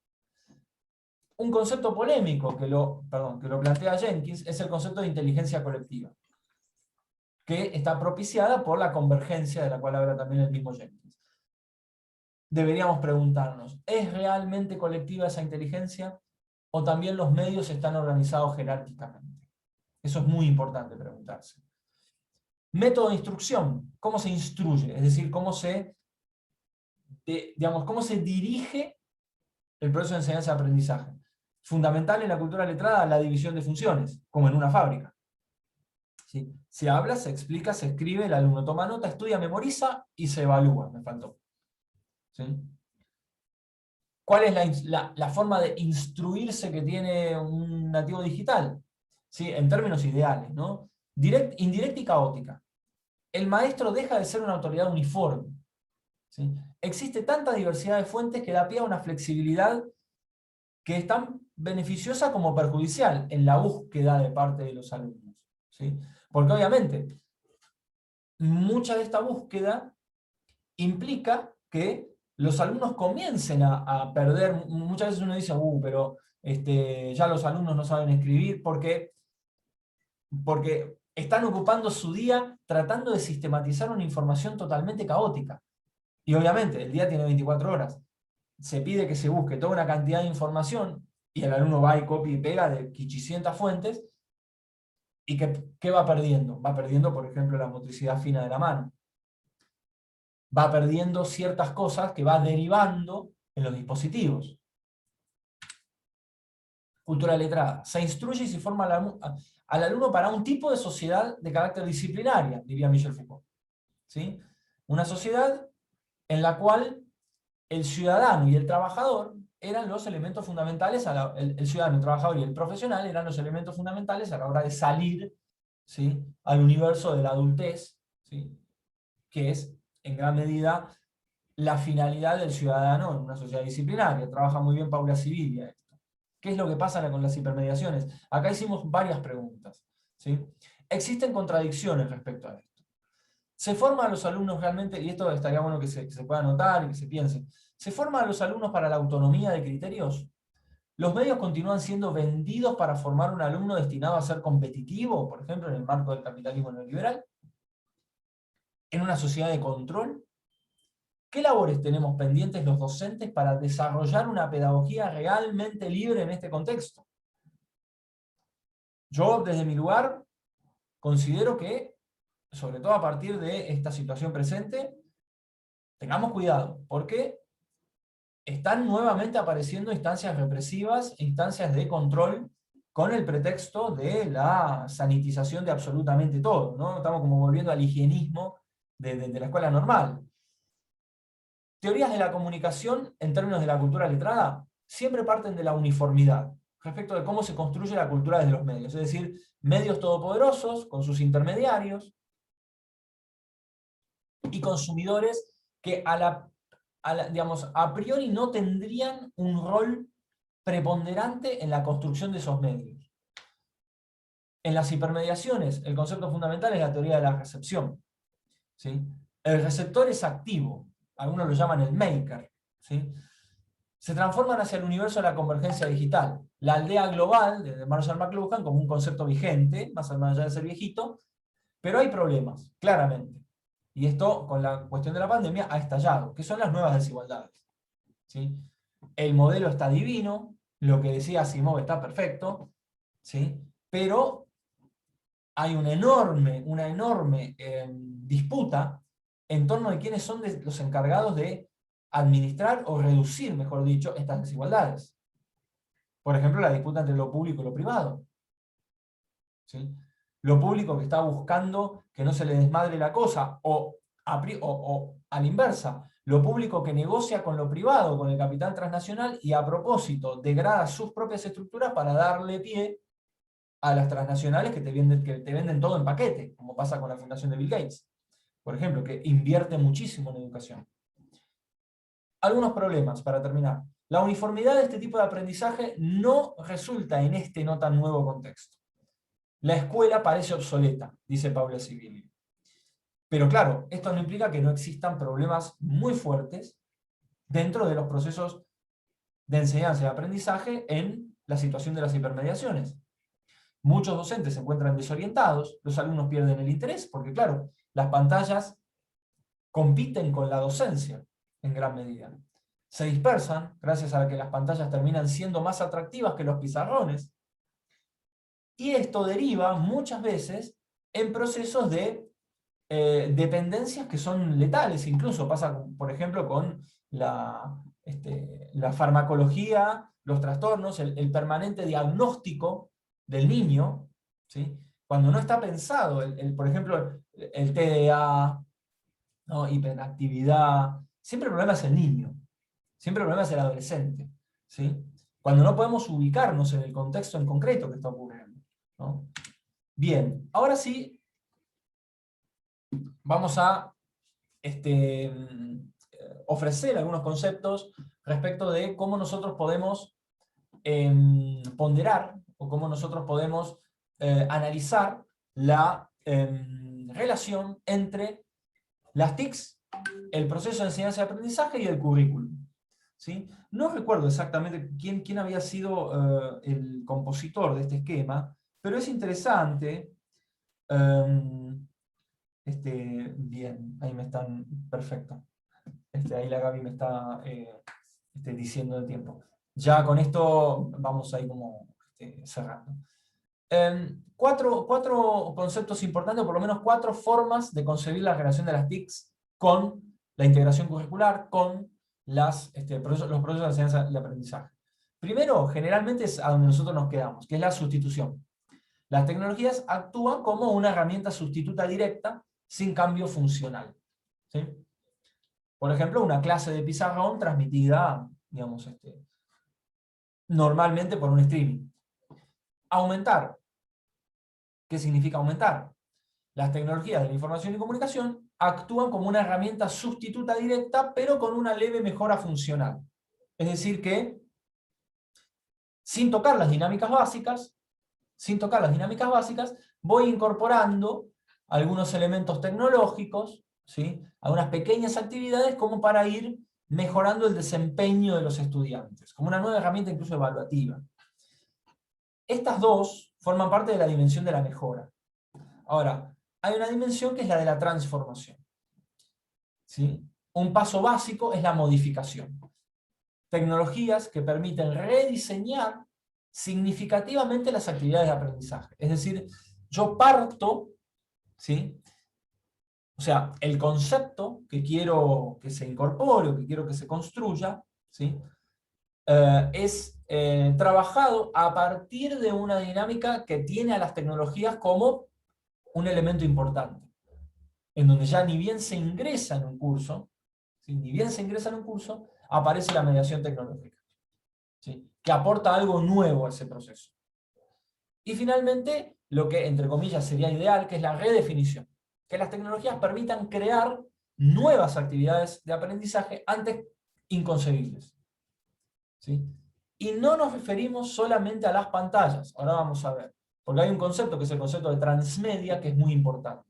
Un concepto polémico que lo plantea Jenkins es el concepto de inteligencia colectiva, que está propiciada por la convergencia de la cual habla también el mismo Jenkins. Deberíamos preguntarnos, ¿es realmente colectiva esa inteligencia o también los medios están organizados jerárquicamente? Eso es muy importante preguntarse. Método de instrucción, ¿cómo se instruye? Es decir, cómo se dirige el proceso de enseñanza-aprendizaje. Fundamental en la cultura letrada la división de funciones, como en una fábrica. ¿Sí? Se habla, se explica, se escribe, el alumno toma nota, estudia, memoriza y se evalúa, me faltó. ¿Sí? ¿Cuál es la forma de instruirse que tiene un nativo digital? ¿Sí? En términos ideales, ¿no? Indirecta y caótica. El maestro deja de ser una autoridad uniforme. ¿Sí? Existe tanta diversidad de fuentes que da pie a una flexibilidad que es tan beneficiosa como perjudicial en la búsqueda de parte de los alumnos. ¿Sí? Porque obviamente, mucha de esta búsqueda implica que los alumnos comiencen a perder. Muchas veces uno dice, pero ya los alumnos no saben escribir porque están ocupando su día tratando de sistematizar una información totalmente caótica. Y obviamente, el día tiene 24 horas. Se pide que se busque toda una cantidad de información, y el alumno va y copia y pega de 800 fuentes, y ¿qué va perdiendo? Va perdiendo, por ejemplo, la motricidad fina de la mano. Va perdiendo ciertas cosas que va derivando en los dispositivos. Cultura letrada. Se instruye y se forma al alumno para un tipo de sociedad de carácter disciplinaria, diría Michel Foucault. ¿Sí? Una sociedad en la cual el ciudadano y el trabajador eran los elementos fundamentales, el ciudadano, el trabajador y el profesional eran los elementos fundamentales a la hora de salir, ¿sí?, al universo de la adultez, ¿sí?, que es, en gran medida, la finalidad del ciudadano en una sociedad disciplinaria. Trabaja muy bien Paula Sibilia esto. ¿Qué es lo que pasa con las hipermediaciones? Acá hicimos varias preguntas, ¿sí? Existen contradicciones respecto a esto. ¿Se forman a los alumnos realmente, y esto estaría bueno que se pueda anotar y que se piense, ¿se forman a los alumnos para la autonomía de criterios? ¿Los medios continúan siendo vendidos para formar un alumno destinado a ser competitivo, por ejemplo, en el marco del capitalismo neoliberal? ¿En una sociedad de control? ¿Qué labores tenemos pendientes los docentes para desarrollar una pedagogía realmente libre en este contexto? Yo, desde mi lugar, considero que, sobre todo a partir de esta situación presente, tengamos cuidado, porque están nuevamente apareciendo instancias represivas, instancias de control, con el pretexto de la sanitización de absolutamente todo, ¿no? Estamos como volviendo al higienismo de la escuela normal. Teorías de la comunicación, en términos de la cultura letrada, siempre parten de la uniformidad, respecto de cómo se construye la cultura desde los medios, es decir, medios todopoderosos, con sus intermediarios, y consumidores que digamos, a priori no tendrían un rol preponderante en la construcción de esos medios. En las hipermediaciones, el concepto fundamental es la teoría de la recepción, ¿sí? El receptor es activo, algunos lo llaman el maker, ¿sí? Se transforman hacia el universo de la convergencia digital. La aldea global, de Marshall McLuhan, como un concepto vigente, más allá de ser viejito, pero hay problemas, claramente. Y esto, con la cuestión de la pandemia, ha estallado, que son las nuevas desigualdades, ¿sí? El modelo está divino, lo que decía Asimov está perfecto, ¿sí? Pero hay una enorme disputa en torno de quiénes son los encargados de administrar o reducir, mejor dicho, estas desigualdades. Por ejemplo, la disputa entre lo público y lo privado, ¿sí? Lo público que está buscando que no se le desmadre la cosa, o a la inversa, lo público que negocia con lo privado, con el capital transnacional, y a propósito degrada sus propias estructuras para darle pie a las transnacionales que te venden todo en paquete, como pasa con la fundación de Bill Gates, por ejemplo, que invierte muchísimo en educación. Algunos problemas, para terminar. La uniformidad de este tipo de aprendizaje no resulta en este no tan nuevo contexto. La escuela parece obsoleta, dice Paula Sibilia. Pero claro, esto no implica que no existan problemas muy fuertes dentro de los procesos de enseñanza y aprendizaje en la situación de las hipermediaciones. Muchos docentes se encuentran desorientados, los alumnos pierden el interés, porque claro, las pantallas compiten con la docencia en gran medida. Se dispersan, gracias a que las pantallas terminan siendo más atractivas que los pizarrones, y esto deriva muchas veces en procesos de dependencias que son letales. Incluso pasa, por ejemplo, con la farmacología, los trastornos, el permanente diagnóstico del niño, ¿sí? cuando no está pensado, por ejemplo, el TDA, ¿no? Hiperactividad, siempre el problema es el niño, siempre el problema es el adolescente, ¿sí? Cuando no podemos ubicarnos en el contexto en concreto que está ocurriendo, ¿no? Bien, ahora sí, vamos a ofrecer algunos conceptos respecto de cómo nosotros podemos ponderar, o cómo nosotros podemos analizar la relación entre las TICs, el proceso de enseñanza y aprendizaje y el currículum. ¿Sí? No recuerdo exactamente quién había sido el compositor de este esquema, pero es interesante. Bien, ahí me están, perfecto. Ahí la Gaby me está diciendo el tiempo. Ya con esto vamos a ir como cerrando. Cuatro conceptos importantes, o por lo menos 4 formas de concebir la relación de las TICs con la integración curricular, con los procesos de enseñanza y aprendizaje. Primero, generalmente es a donde nosotros nos quedamos, que es la sustitución. Las tecnologías actúan como una herramienta sustituta directa sin cambio funcional. ¿Sí? Por ejemplo, una clase de pizarrón transmitida, digamos, normalmente por un streaming. Aumentar. ¿Qué significa aumentar? Las tecnologías de la información y comunicación actúan como una herramienta sustituta directa, pero con una leve mejora funcional. Es decir que, sin tocar las dinámicas básicas, voy incorporando algunos elementos tecnológicos, ¿sí? Algunas pequeñas actividades como para ir mejorando el desempeño de los estudiantes, como una nueva herramienta incluso evaluativa. Estas dos forman parte de la dimensión de la mejora. Ahora, hay una dimensión que es la de la transformación. ¿Sí? Un paso básico es la modificación. Tecnologías que permiten rediseñar significativamente las actividades de aprendizaje. Es decir, yo parto, ¿sí? O sea, el concepto que quiero que se incorpore o que quiero que se construya, ¿sí? Es trabajado a partir de una dinámica que tiene a las tecnologías como un elemento importante, en donde ya ni bien se ingresa en un curso, ¿sí? Aparece la mediación tecnológica, ¿sí? Que aporta algo nuevo a ese proceso. Y finalmente, lo que entre comillas sería ideal, que es la redefinición. Que las tecnologías permitan crear nuevas actividades de aprendizaje antes inconcebibles. ¿Sí? Y no nos referimos solamente a las pantallas, ahora vamos a ver, porque hay un concepto que es el concepto de transmedia que es muy importante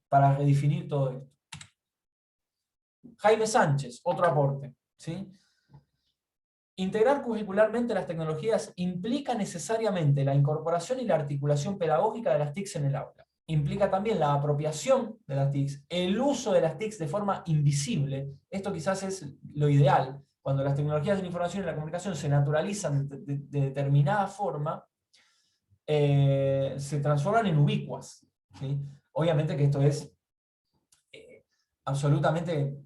para redefinir todo esto. Jaime Sánchez, otro aporte, ¿sí? Integrar curricularmente las tecnologías implica necesariamente la incorporación y la articulación pedagógica de las TICs en el aula. Implica también la apropiación de las TICs, el uso de las TICs de forma invisible. Esto quizás es lo ideal. Cuando las tecnologías de la información y la comunicación se naturalizan de determinada forma, se transforman en ubicuas, ¿sí? Obviamente que esto es absolutamente,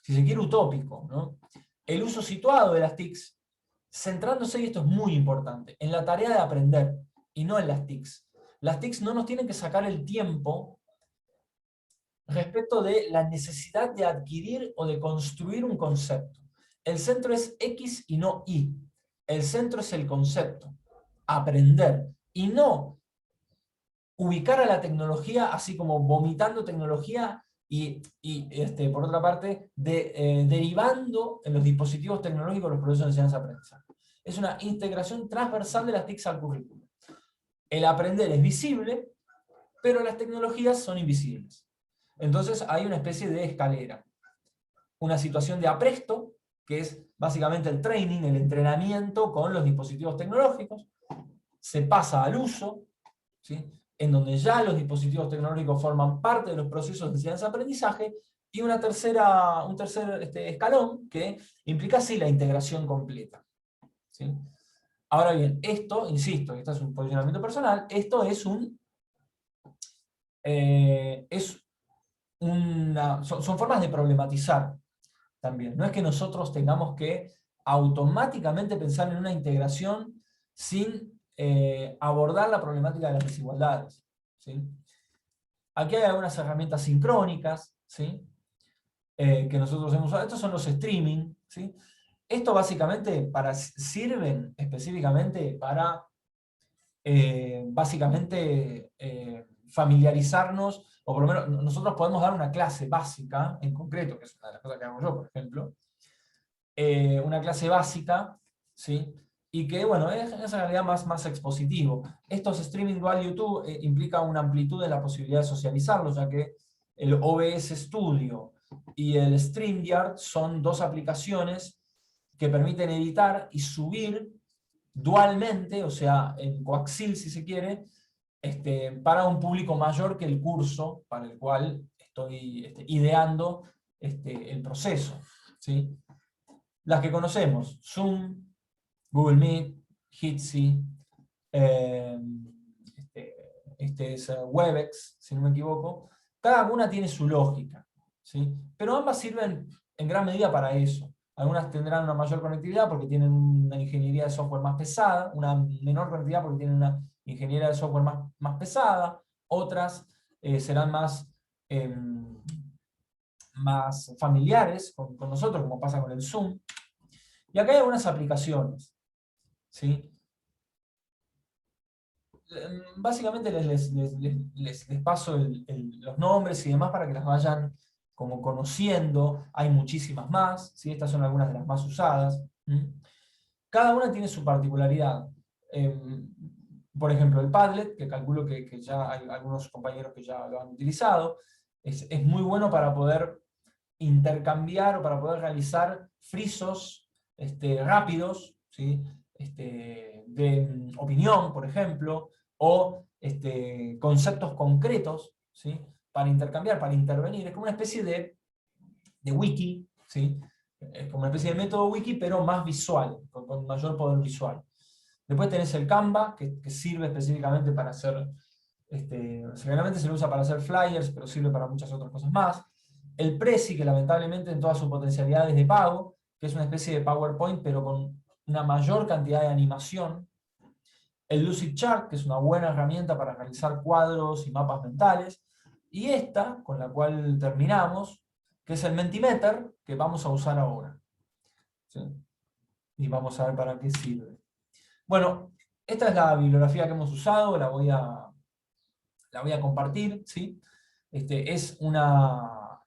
si se quiere, utópico, ¿no? El uso situado de las TICs, centrándose, y esto es muy importante, en la tarea de aprender, y no en las TICs. Las TICs no nos tienen que sacar el tiempo respecto de la necesidad de adquirir o de construir un concepto. El centro es X y no Y. El centro es el concepto, aprender, y no ubicar a la tecnología así como vomitando tecnología y por otra parte, derivando en los dispositivos tecnológicos los procesos de enseñanza-aprendizaje. Es una integración transversal de las TICs al currículum. El aprender es visible, pero las tecnologías son invisibles. Entonces hay una especie de escalera. Una situación de apresto, que es básicamente el training, el entrenamiento con los dispositivos tecnológicos. Se pasa al uso, ¿sí? En donde ya los dispositivos tecnológicos forman parte de los procesos de enseñanza-aprendizaje, y un tercer escalón que implica sí la integración completa. ¿Sí? Ahora bien, esto, insisto, esto es un posicionamiento personal, esto es son formas de problematizar también. No es que nosotros tengamos que automáticamente pensar en una integración sin abordar la problemática de las desigualdades. ¿sí? Aquí hay algunas herramientas sincrónicas, ¿sí? Que nosotros hemos usado. Estos son los streaming, ¿sí? Esto básicamente sirven específicamente para familiarizarnos, o por lo menos nosotros podemos dar una clase básica, en concreto, que es una de las cosas que hago yo, por ejemplo, una clase básica, ¿sí? Y que, bueno, es en realidad más expositivo. Estos streaming dual YouTube implican una amplitud en la posibilidad de socializarlos, ya que el OBS Studio y el StreamYard son dos aplicaciones que permiten editar y subir dualmente, o sea, en coaxil si se quiere, para un público mayor que el curso para el cual estoy ideando el proceso, ¿sí? Las que conocemos, Zoom, Google Meet, Jitsi, es Webex, si no me equivoco. Cada una tiene su lógica, ¿sí? Pero ambas sirven en gran medida para eso. Algunas tendrán una mayor conectividad porque tienen una ingeniería de software más pesada, una menor conectividad porque tienen una ingeniería de software más pesada, otras serán más familiares con nosotros, como pasa con el Zoom. Y acá hay algunas aplicaciones, ¿sí? Básicamente les paso los nombres y demás para que las vayan como conociendo. Hay muchísimas más, ¿sí? Estas son algunas de las más usadas. Cada una tiene su particularidad. Por ejemplo, el Padlet, que calculo que ya hay algunos compañeros que ya lo han utilizado, es muy bueno para poder intercambiar o para poder realizar frisos rápidos, ¿sí? De opinión, por ejemplo, o conceptos concretos, ¿sí? Para intercambiar, para intervenir. Es como una especie de wiki, ¿sí? Es como una especie de método wiki, pero más visual, con mayor poder visual. Después tenés el Canva, que sirve específicamente para hacer, generalmente se lo usa para hacer flyers, pero sirve para muchas otras cosas más. El Prezi, que lamentablemente en todas sus potencialidades de pago, que es una especie de PowerPoint, pero con una mayor cantidad de animación. El Lucidchart, que es una buena herramienta para realizar cuadros y mapas mentales. Y esta, con la cual terminamos, que es el Mentimeter, que vamos a usar ahora, ¿sí? Y vamos a ver para qué sirve. Bueno, esta es la bibliografía que hemos usado, la voy a compartir, ¿sí? Es una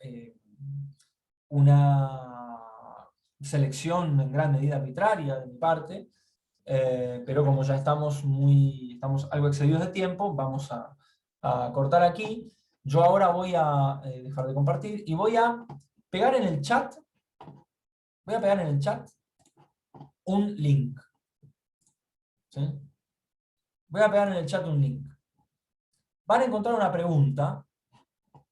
selección en gran medida arbitraria de mi parte, pero como ya estamos algo excedidos de tiempo, vamos a cortar aquí. Yo ahora voy a dejar de compartir y voy a pegar en el chat, un link. ¿Sí? Voy a pegar en el chat un link. Van a encontrar una pregunta,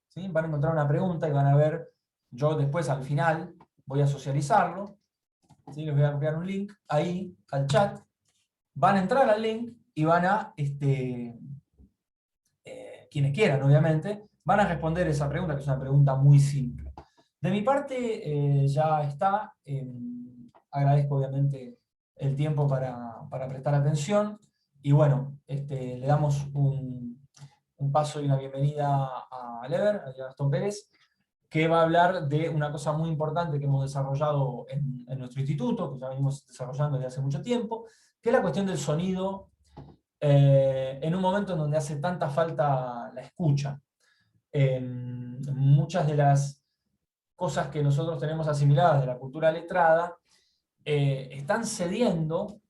¿sí? Van a encontrar una pregunta y van a ver, yo después al final voy a socializarlo, ¿sí? Les voy a enviar un link ahí al chat, van a entrar al link y van a, quienes quieran obviamente, van a responder esa pregunta, que es una pregunta muy simple. De mi parte ya está, agradezco obviamente el tiempo para prestar atención, y bueno, le damos un paso y una bienvenida a Lever, a Gastón Pérez, que va a hablar de una cosa muy importante que hemos desarrollado en nuestro instituto, que ya venimos desarrollando desde hace mucho tiempo, que es la cuestión del sonido, en un momento en donde hace tanta falta la escucha. Muchas de las cosas que nosotros tenemos asimiladas de la cultura letrada están cediendo,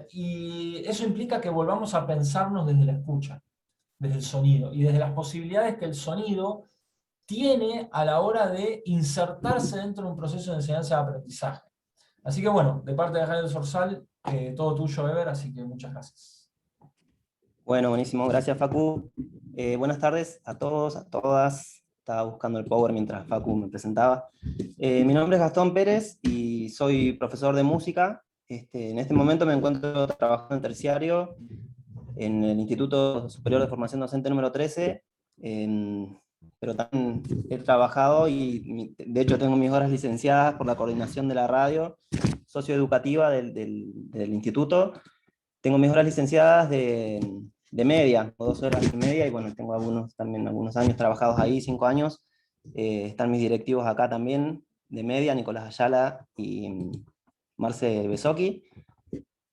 y eso implica que volvamos a pensarnos desde la escucha, desde el sonido, y desde las posibilidades que el sonido tiene a la hora de insertarse dentro de un proceso de enseñanza-aprendizaje. Así que bueno, de parte de Radio Sorsal, todo tuyo, Ever, así que muchas gracias. Bueno, buenísimo, gracias Facu. Buenas tardes a todos, a todas. Estaba buscando el power mientras Facu me presentaba. Mi nombre es Gastón Pérez y soy profesor de música. En este momento me encuentro trabajando en terciario en el Instituto Superior de Formación Docente número 13, pero también he trabajado y de hecho tengo mis horas licenciadas por la coordinación de la radio socioeducativa del instituto, Tengo mis horas licenciadas de media, o 2 horas y media, y bueno, tengo también algunos años trabajados ahí, 5 años. Están mis directivos acá también, de media, Nicolás Ayala y Marce Besoki.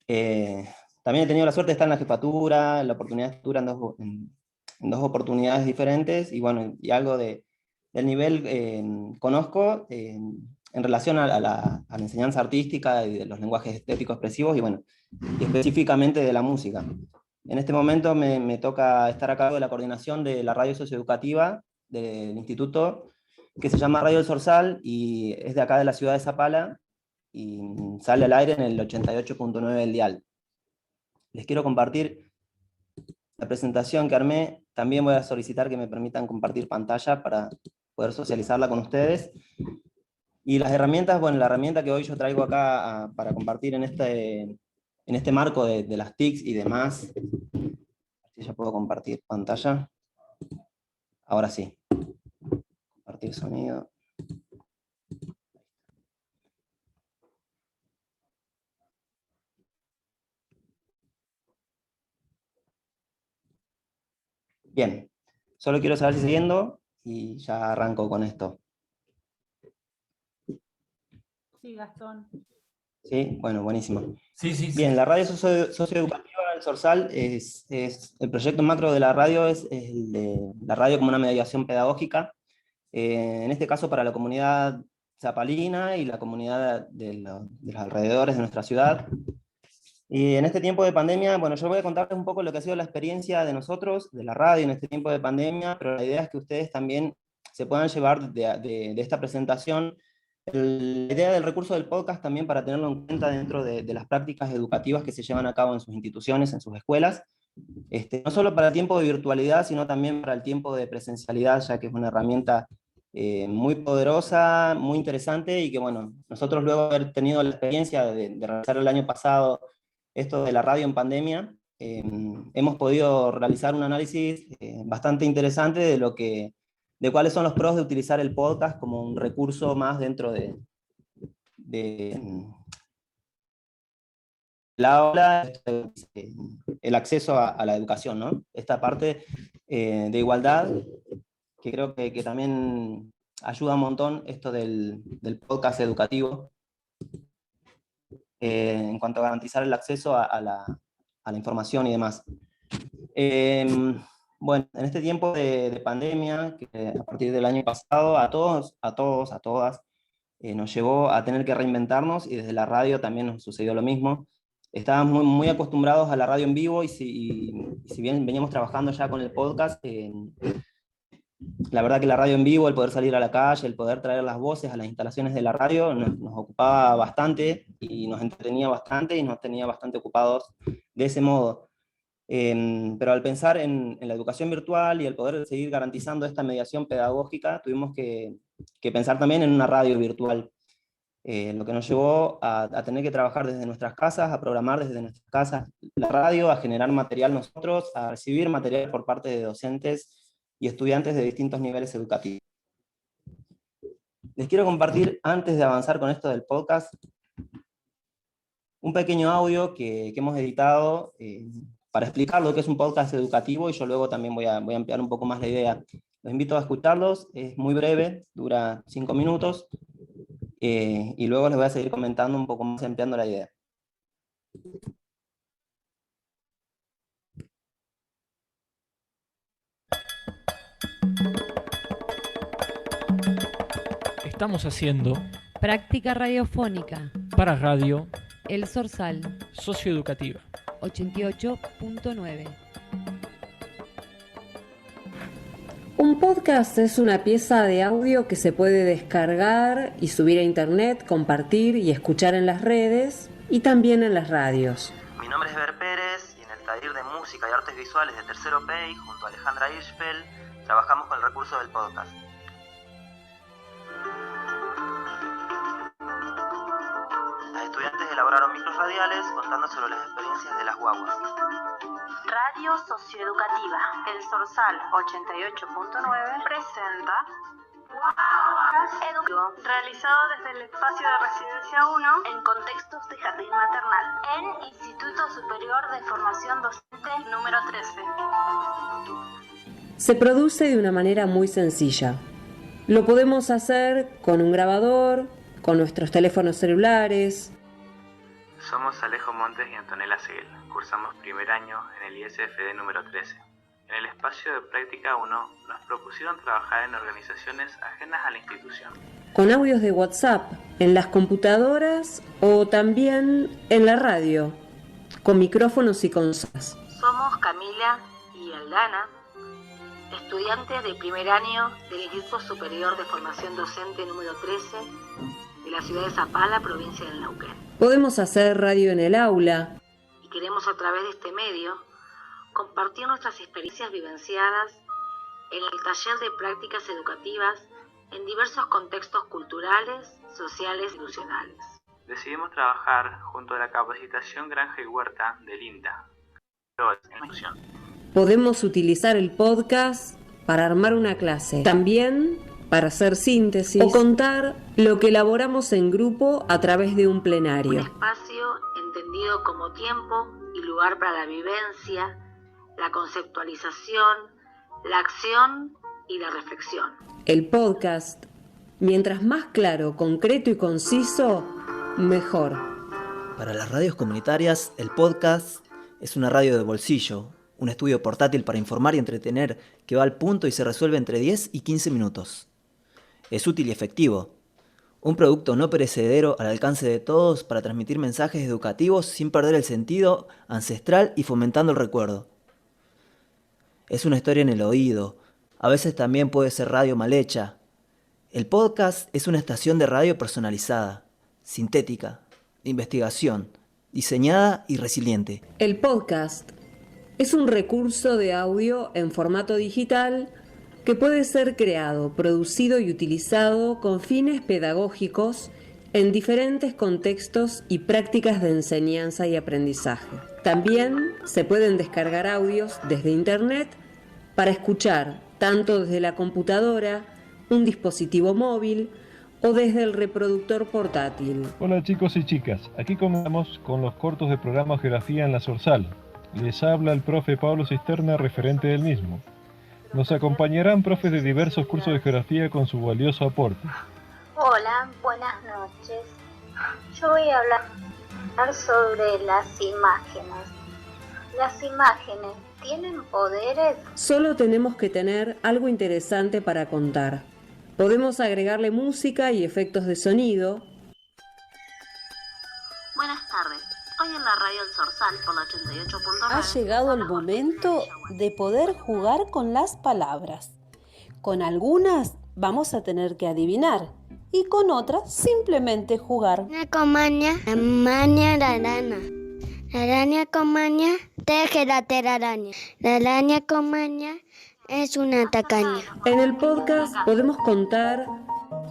También he tenido la suerte de estar en la jefatura, la oportunidad de jefatura en 2 oportunidades diferentes, y bueno, y algo del nivel conozco en relación a la enseñanza artística y de los lenguajes estéticos expresivos, y bueno, y específicamente de la música. En este momento me toca estar a cargo de la coordinación de la radio socioeducativa del instituto, que se llama Radio El Zorzal, y es de acá de la ciudad de Zapala, y sale al aire en el 88.9 del dial. Les quiero compartir la presentación que armé. También voy a solicitar que me permitan compartir pantalla para poder socializarla con ustedes. Y las herramientas, bueno, la herramienta que hoy yo traigo acá para compartir en este marco de las TICs y demás. Si ya puedo compartir pantalla. Ahora sí. Compartir sonido. Bien, solo quiero saber si siguiendo y ya arranco con esto. Sí, Gastón. Sí, bueno, buenísimo. Sí, sí, sí. Bien, la radio socioeducativa del Zorzal es el proyecto macro de la radio, es el de la radio como una mediación pedagógica, en este caso para la comunidad zapalina y la comunidad de los alrededores de nuestra ciudad. Y en este tiempo de pandemia, bueno, yo voy a contarles un poco lo que ha sido la experiencia de nosotros, de la radio en este tiempo de pandemia, pero la idea es que ustedes también se puedan llevar de esta presentación la idea del recurso del podcast también para tenerlo en cuenta dentro de las prácticas educativas que se llevan a cabo en sus instituciones, en sus escuelas, no solo para el tiempo de virtualidad, sino también para el tiempo de presencialidad, ya que es una herramienta muy poderosa, muy interesante, y que bueno, nosotros luego de haber tenido la experiencia de realizar el año pasado esto de la radio en pandemia, hemos podido realizar un análisis bastante interesante de cuáles son los pros de utilizar el podcast como un recurso más dentro de la aula, el acceso a la educación, ¿no? Esta parte de igualdad, que creo que también ayuda un montón esto del podcast educativo, en cuanto a garantizar el acceso a la información y demás. Bueno, en este tiempo de pandemia, que a partir del año pasado, a todas, nos llevó a tener que reinventarnos, y desde la radio también nos sucedió lo mismo. Estábamos muy acostumbrados a la radio en vivo, y si bien veníamos trabajando ya con el podcast, la verdad que la radio en vivo, el poder salir a la calle, el poder traer las voces a las instalaciones de la radio, nos ocupaba bastante, y nos entretenía bastante, y nos tenía bastante ocupados de ese modo. Pero al pensar en la educación virtual y el poder seguir garantizando esta mediación pedagógica, tuvimos que pensar también en una radio virtual, lo que nos llevó a tener que trabajar desde nuestras casas, a programar desde nuestras casas la radio, a generar material nosotros, a recibir material por parte de docentes y estudiantes de distintos niveles educativos. Les quiero compartir, antes de avanzar con esto del podcast, un pequeño audio que hemos editado para explicar lo que es un podcast educativo, y yo luego también voy a ampliar un poco más la idea. Los invito a escucharlos, es muy breve, dura 5 minutos, y luego les voy a seguir comentando un poco más, ampliando la idea. Estamos haciendo práctica radiofónica para radio El Zorzal socioeducativa 88.9. Un podcast es una pieza de audio que se puede descargar y subir a internet, compartir y escuchar en las redes y también en las radios. Mi nombre es Ber Pérez, y en el taller de música y artes visuales de Tercero PEI, junto a Alejandra Hirschfeld, trabajamos con el recurso del podcast. Las estudiantes elaboraron micros radiales contando sobre las experiencias de las guaguas. Radio Socioeducativa El Zorzal 88.9 presenta Educativo, realizado desde el espacio de Residencia 1 en contextos de jardín maternal, en Instituto Superior de Formación Docente número 13. Se produce de una manera muy sencilla. Lo podemos hacer con un grabador, con nuestros teléfonos celulares. Somos Alejo Montes y Antonella Seguel. Cursamos primer año en el ISFD número 13. En el espacio de práctica 1 nos propusieron trabajar en organizaciones ajenas a la institución. Con audios de WhatsApp, en las computadoras o también en la radio, con micrófonos y consolas. Somos Camila y Aldana, estudiantes de primer año del Instituto Superior de Formación Docente número 13 de la ciudad de Zapala, provincia del Neuquén. Podemos hacer radio en el aula. Y queremos a través de este medio compartir nuestras experiencias vivenciadas en el taller de prácticas educativas en diversos contextos culturales, sociales e institucionales. Decidimos trabajar junto a la capacitación Granja y Huerta del INTA. Podemos utilizar el podcast para armar una clase, también para hacer síntesis o contar lo que elaboramos en grupo a través de un plenario. Un espacio entendido como tiempo y lugar para la vivencia, la conceptualización, la acción y la reflexión. El podcast, mientras más claro, concreto y conciso, mejor. Para las radios comunitarias, el podcast es una radio de bolsillo, un estudio portátil para informar y entretener que va al punto y se resuelve entre 10 y 15 minutos. Es útil y efectivo. Un producto no perecedero al alcance de todos para transmitir mensajes educativos sin perder el sentido ancestral y fomentando el recuerdo. Es una historia en el oído. A veces también puede ser radio mal hecha. El podcast es una estación de radio personalizada, sintética, de investigación, diseñada y resiliente. El podcast es un recurso de audio en formato digital que puede ser creado, producido y utilizado con fines pedagógicos en diferentes contextos y prácticas de enseñanza y aprendizaje. También se pueden descargar audios desde Internet para escuchar tanto desde la computadora, un dispositivo móvil o desde el reproductor portátil. Hola chicos y chicas, aquí comenzamos con los cortos de programa Geografía en la Zorzal. Les habla el profe Pablo Cisterna, referente del mismo. Nos acompañarán profes de diversos cursos de geografía con su valioso aporte. Hola, buenas noches. Yo voy a hablar sobre las imágenes. Las imágenes tienen poderes. Solo tenemos que tener algo interesante para contar. Podemos agregarle música y efectos de sonido. Buenas tardes. Hoy en la radio El Zorzal por la 88.9. Ha llegado el momento de poder jugar con las palabras. Con algunas vamos a tener que adivinar y con otras simplemente jugar. Una comaña, la maña, la rana. La araña comaña teje la telaraña. La araña comaña es una tacaña. En el podcast podemos contar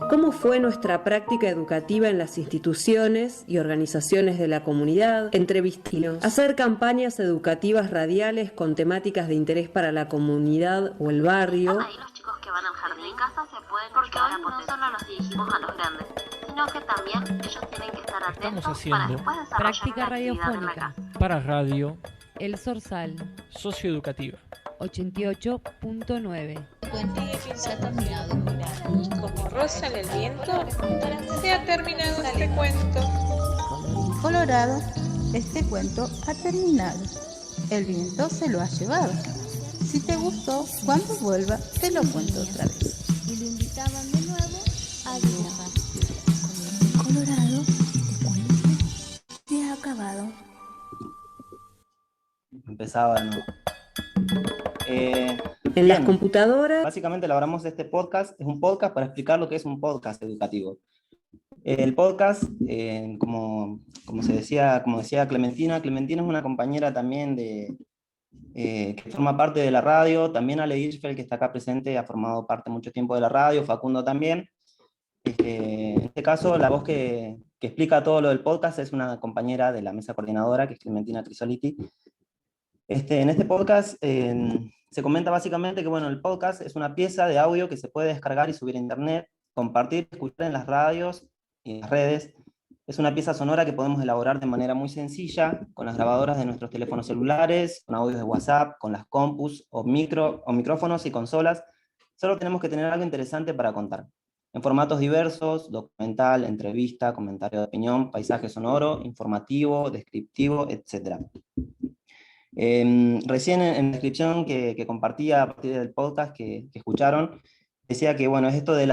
cómo fue nuestra práctica educativa en las instituciones y organizaciones de la comunidad, entrevistarnos, hacer campañas educativas radiales con temáticas de interés para la comunidad o el barrio. Ahí los chicos que van al jardín de casa se pueden, porque hoy no solo nos dirigimos a los grandes, sino que también ellos tienen que estar atentos para haciendo después desarrollar práctica una actividad en la radiofónica. casa. Para radio El Zorzal, socioeducativa. 88.9. Se ha terminado. Como rosa en el viento, se ha terminado este cuento. Colorado, este cuento ha terminado. El viento se lo ha llevado. Si te gustó, cuando vuelva, te lo cuento otra vez. Y lo invitaban de nuevo a dibujar. Colorado, este cuento se ha acabado. Empezaba de nuevo. En las computadoras. Básicamente elaboramos este podcast. Es un podcast para explicar lo que es un podcast educativo. El podcast, como decía Clementina es una compañera también que forma parte de la radio. También Ale Hirschfeld, que está acá presente, ha formado parte mucho tiempo de la radio. Facundo también. En este caso, la voz que explica todo lo del podcast es una compañera de la mesa coordinadora, que es Clementina Crisoliti. En este podcast se comenta básicamente que bueno, el podcast es una pieza de audio que se puede descargar y subir a internet, compartir, escuchar en las radios y en las redes. Es una pieza sonora que podemos elaborar de manera muy sencilla, con las grabadoras de nuestros teléfonos celulares, con audios de WhatsApp, con las compus o micrófonos y consolas. Solo tenemos que tener algo interesante para contar. En formatos diversos: documental, entrevista, comentario de opinión, paisaje sonoro, informativo, descriptivo, etc. Recién en la descripción que compartía a partir del podcast que escucharon, decía que bueno, esto de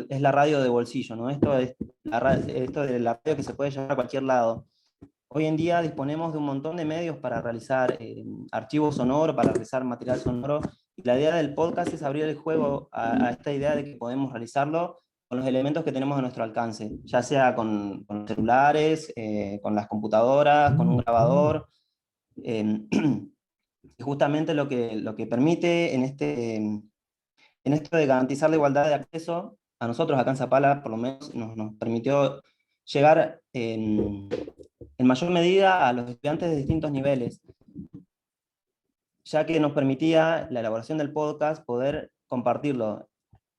es la radio de bolsillo, ¿no? Esto de la radio que se puede llevar a cualquier lado. Hoy en día disponemos de un montón de medios para realizar archivos sonoros, para realizar material sonoro, y la idea del podcast es abrir el juego a esta idea de que podemos realizarlo con los elementos que tenemos a nuestro alcance, ya sea con celulares, con las computadoras, con un grabador. Y justamente lo que permite en esto de garantizar la igualdad de acceso, a nosotros acá en Zapala por lo menos nos permitió llegar en mayor medida a los estudiantes de distintos niveles, ya que nos permitía la elaboración del podcast poder compartirlo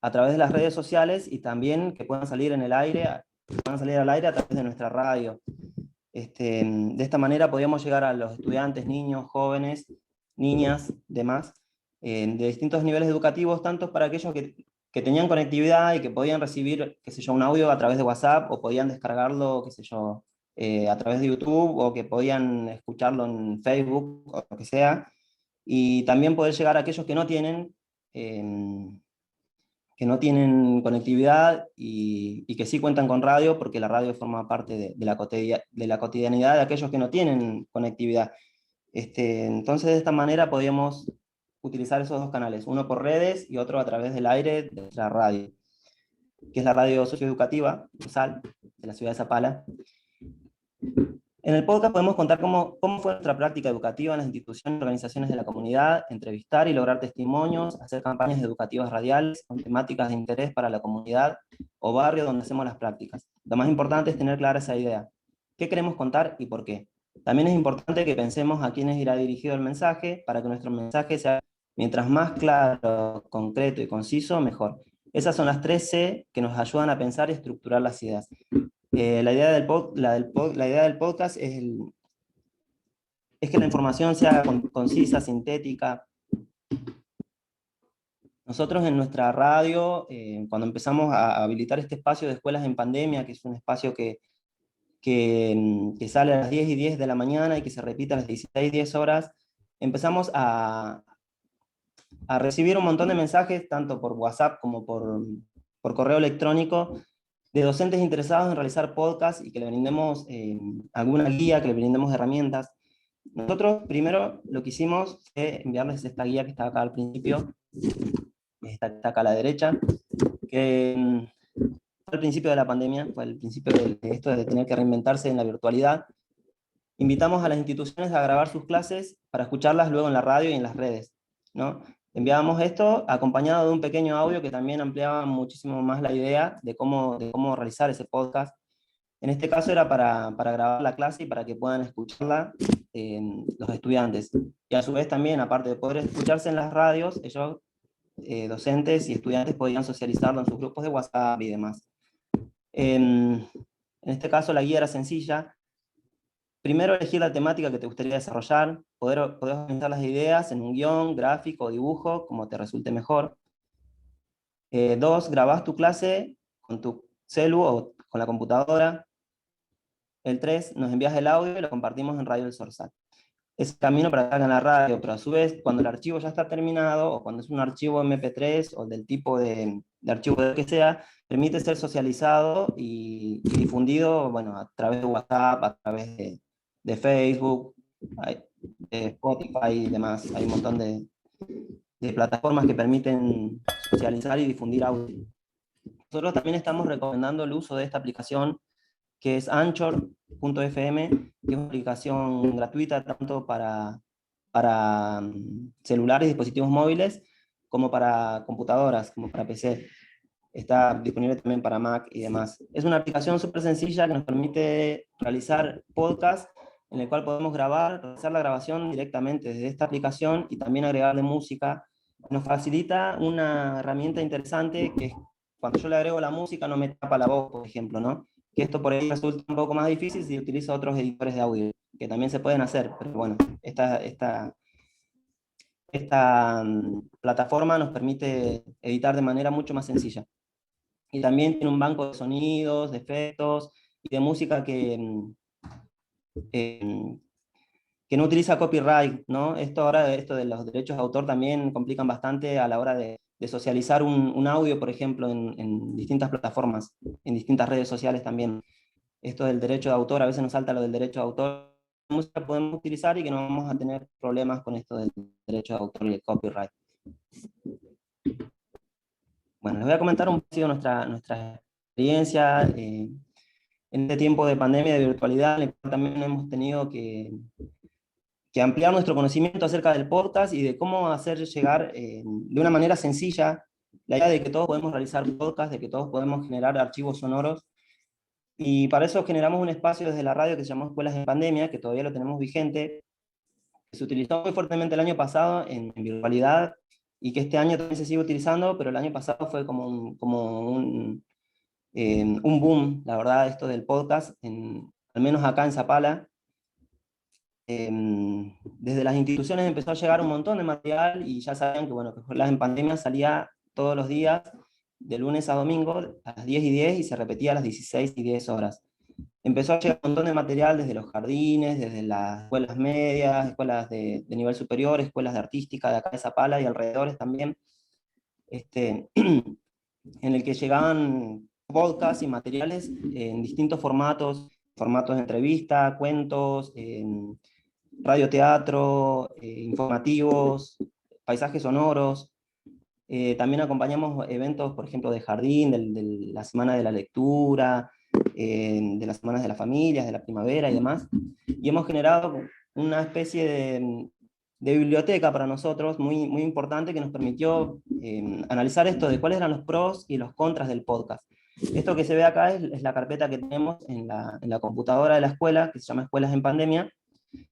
a través de las redes sociales y también que puedan salir al aire a través de nuestra radio. De esta manera podíamos llegar a los estudiantes, niños, jóvenes, niñas, demás, de distintos niveles educativos, tanto para aquellos que tenían conectividad y que podían recibir, qué sé yo, un audio a través de WhatsApp, o podían descargarlo, qué sé yo, a través de YouTube, o que podían escucharlo en Facebook, o lo que sea, y también poder llegar a aquellos que no tienen conectividad y que sí cuentan con radio, porque la radio forma parte de la cotidianidad de aquellos que no tienen conectividad. Entonces de esta manera podíamos utilizar esos dos canales, uno por redes y otro a través del aire de la radio, que es la radio socioeducativa, SAL, de la ciudad de Zapala. En el podcast podemos contar cómo fue nuestra práctica educativa en las instituciones y organizaciones de la comunidad, entrevistar y lograr testimonios, hacer campañas educativas radiales con temáticas de interés para la comunidad o barrio donde hacemos las prácticas. Lo más importante es tener clara esa idea. ¿Qué queremos contar y por qué? También es importante que pensemos a quiénes irá dirigido el mensaje, para que nuestro mensaje sea mientras más claro, concreto y conciso, mejor. Esas son las 3 C que nos ayudan a pensar y estructurar las ideas. La idea del podcast es que la información sea concisa, sintética. Nosotros en nuestra radio, cuando empezamos a habilitar este espacio de escuelas en pandemia, que es un espacio que sale a las 10:10 de la mañana y que se repite a las 16:10 horas, empezamos a recibir un montón de mensajes, tanto por WhatsApp como por correo electrónico, de docentes interesados en realizar podcasts y que le brindemos alguna guía, que le brindemos herramientas. Nosotros primero lo que hicimos fue enviarles esta guía que está acá al principio, está acá a la derecha, que fue al principio de la pandemia, fue al principio de esto de tener que reinventarse en la virtualidad. Invitamos a las instituciones a grabar sus clases para escucharlas luego en la radio y en las redes, ¿no? Enviábamos esto acompañado de un pequeño audio que también ampliaba muchísimo más la idea de cómo realizar ese podcast. En este caso era para grabar la clase y para que puedan escucharla los estudiantes. Y a su vez también, aparte de poder escucharse en las radios, ellos, docentes y estudiantes, podían socializarlo en sus grupos de WhatsApp y demás. En este caso la guía era sencilla. Primero, elegir la temática que te gustaría desarrollar, poder organizar las ideas en un guión, gráfico o dibujo, como te resulte mejor. 2, grabás tu clase con tu celu o con la computadora. El 3, nos envías el audio y lo compartimos en Radio El Zorzal. Es camino para que hagan la radio, pero a su vez, cuando el archivo ya está terminado, o cuando es un archivo MP3, o del tipo de archivo que sea, permite ser socializado y difundido, bueno, a través de WhatsApp, a través de Facebook, de Spotify y demás. Hay un montón de plataformas que permiten socializar y difundir audio. Nosotros también estamos recomendando el uso de esta aplicación, que es Anchor.fm, que es una aplicación gratuita tanto para celulares y dispositivos móviles, como para computadoras, como para PC. Está disponible también para Mac y demás. Es una aplicación súper sencilla que nos permite realizar podcasts en el cual podemos realizar la grabación directamente desde esta aplicación y también agregarle música. Nos facilita una herramienta interesante que es cuando yo le agrego la música no me tapa la voz, por ejemplo, ¿no? Que esto por ahí resulta un poco más difícil si utilizo otros editores de audio, que también se pueden hacer, pero bueno, esta plataforma nos permite editar de manera mucho más sencilla. Y también tiene un banco de sonidos, de efectos y de música que no utiliza copyright, ¿no? Esto de los derechos de autor también complican bastante a la hora de socializar un audio, por ejemplo, en distintas plataformas, en distintas redes sociales también. Esto del derecho de autor, a veces nos salta lo del derecho de autor, música podemos utilizar y que no vamos a tener problemas con esto del derecho de autor y el copyright. Bueno, les voy a comentar un poco nuestra experiencia en este tiempo de pandemia, de virtualidad, en el cual también hemos tenido que ampliar nuestro conocimiento acerca del podcast y de cómo hacer llegar de una manera sencilla la idea de que todos podemos realizar podcast, de que todos podemos generar archivos sonoros. Y para eso generamos un espacio desde la radio que se llamó Escuelas en Pandemia, que todavía lo tenemos vigente, que se utilizó muy fuertemente el año pasado en virtualidad, y que este año también se sigue utilizando, pero el año pasado fue como un boom, la verdad, esto del podcast, al menos acá en Zapala. Desde las instituciones empezó a llegar un montón de material, y ya sabían que, bueno, que Escuelas en Pandemia salía todos los días, de lunes a domingo, a las 10:10, y se repetía a las 16:10 horas. Empezó a llegar un montón de material desde los jardines, desde las escuelas medias, escuelas de nivel superior, escuelas de artística de acá de Zapala y alrededores también, en el que llegaban podcasts y materiales en distintos formatos de entrevista, cuentos, radioteatro, informativos, paisajes sonoros. También acompañamos eventos, por ejemplo, de jardín, de la Semana de la Lectura, de las Semanas de las Familias, de la Primavera y demás. Y hemos generado una especie de biblioteca para nosotros muy, muy importante, que nos permitió analizar esto de cuáles eran los pros y los contras del podcast. Esto que se ve acá es la carpeta que tenemos en la computadora de la escuela, que se llama Escuelas en Pandemia,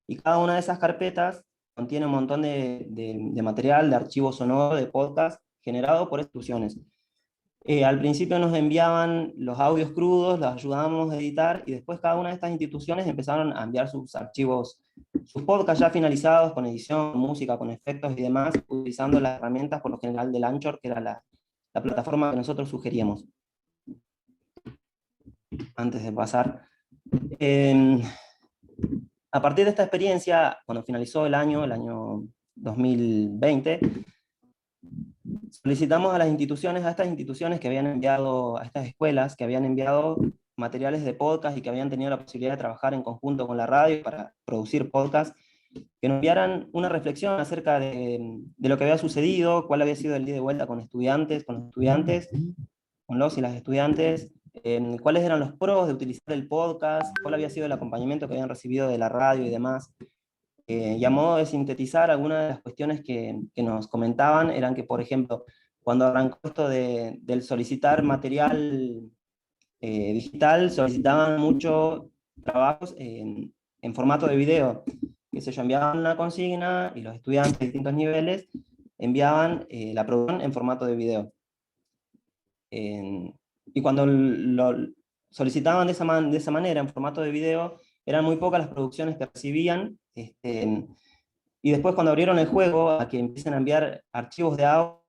y cada una de esas carpetas contiene un montón de material, de archivo sonoro, de podcast, generado por instituciones. Al principio nos enviaban los audios crudos, los ayudábamos a editar, y después cada una de estas instituciones empezaron a enviar sus archivos, sus podcasts ya finalizados, con edición, música, con efectos y demás, utilizando las herramientas por lo general del Anchor, que era la plataforma que nosotros sugeríamos. Antes de pasar, a partir de esta experiencia, cuando finalizó el año 2020, solicitamos a estas instituciones que habían enviado, a estas escuelas que habían enviado materiales de podcast y que habían tenido la posibilidad de trabajar en conjunto con la radio para producir podcast, que nos enviaran una reflexión acerca de lo que había sucedido, cuál había sido el día de vuelta con los estudiantes, con los y las estudiantes, cuáles eran los pros de utilizar el podcast, cuál había sido el acompañamiento que habían recibido de la radio y demás. Y a modo de sintetizar, algunas de las cuestiones que nos comentaban eran que, por ejemplo, cuando arrancó esto del solicitar material digital, solicitaban mucho trabajos en formato de video. Que se enviaban una consigna y los estudiantes de distintos niveles enviaban la producción en formato de video. Y cuando lo solicitaban de esa manera, en formato de video, eran muy pocas las producciones que recibían, y después cuando abrieron el juego a que empiecen a enviar archivos de audio,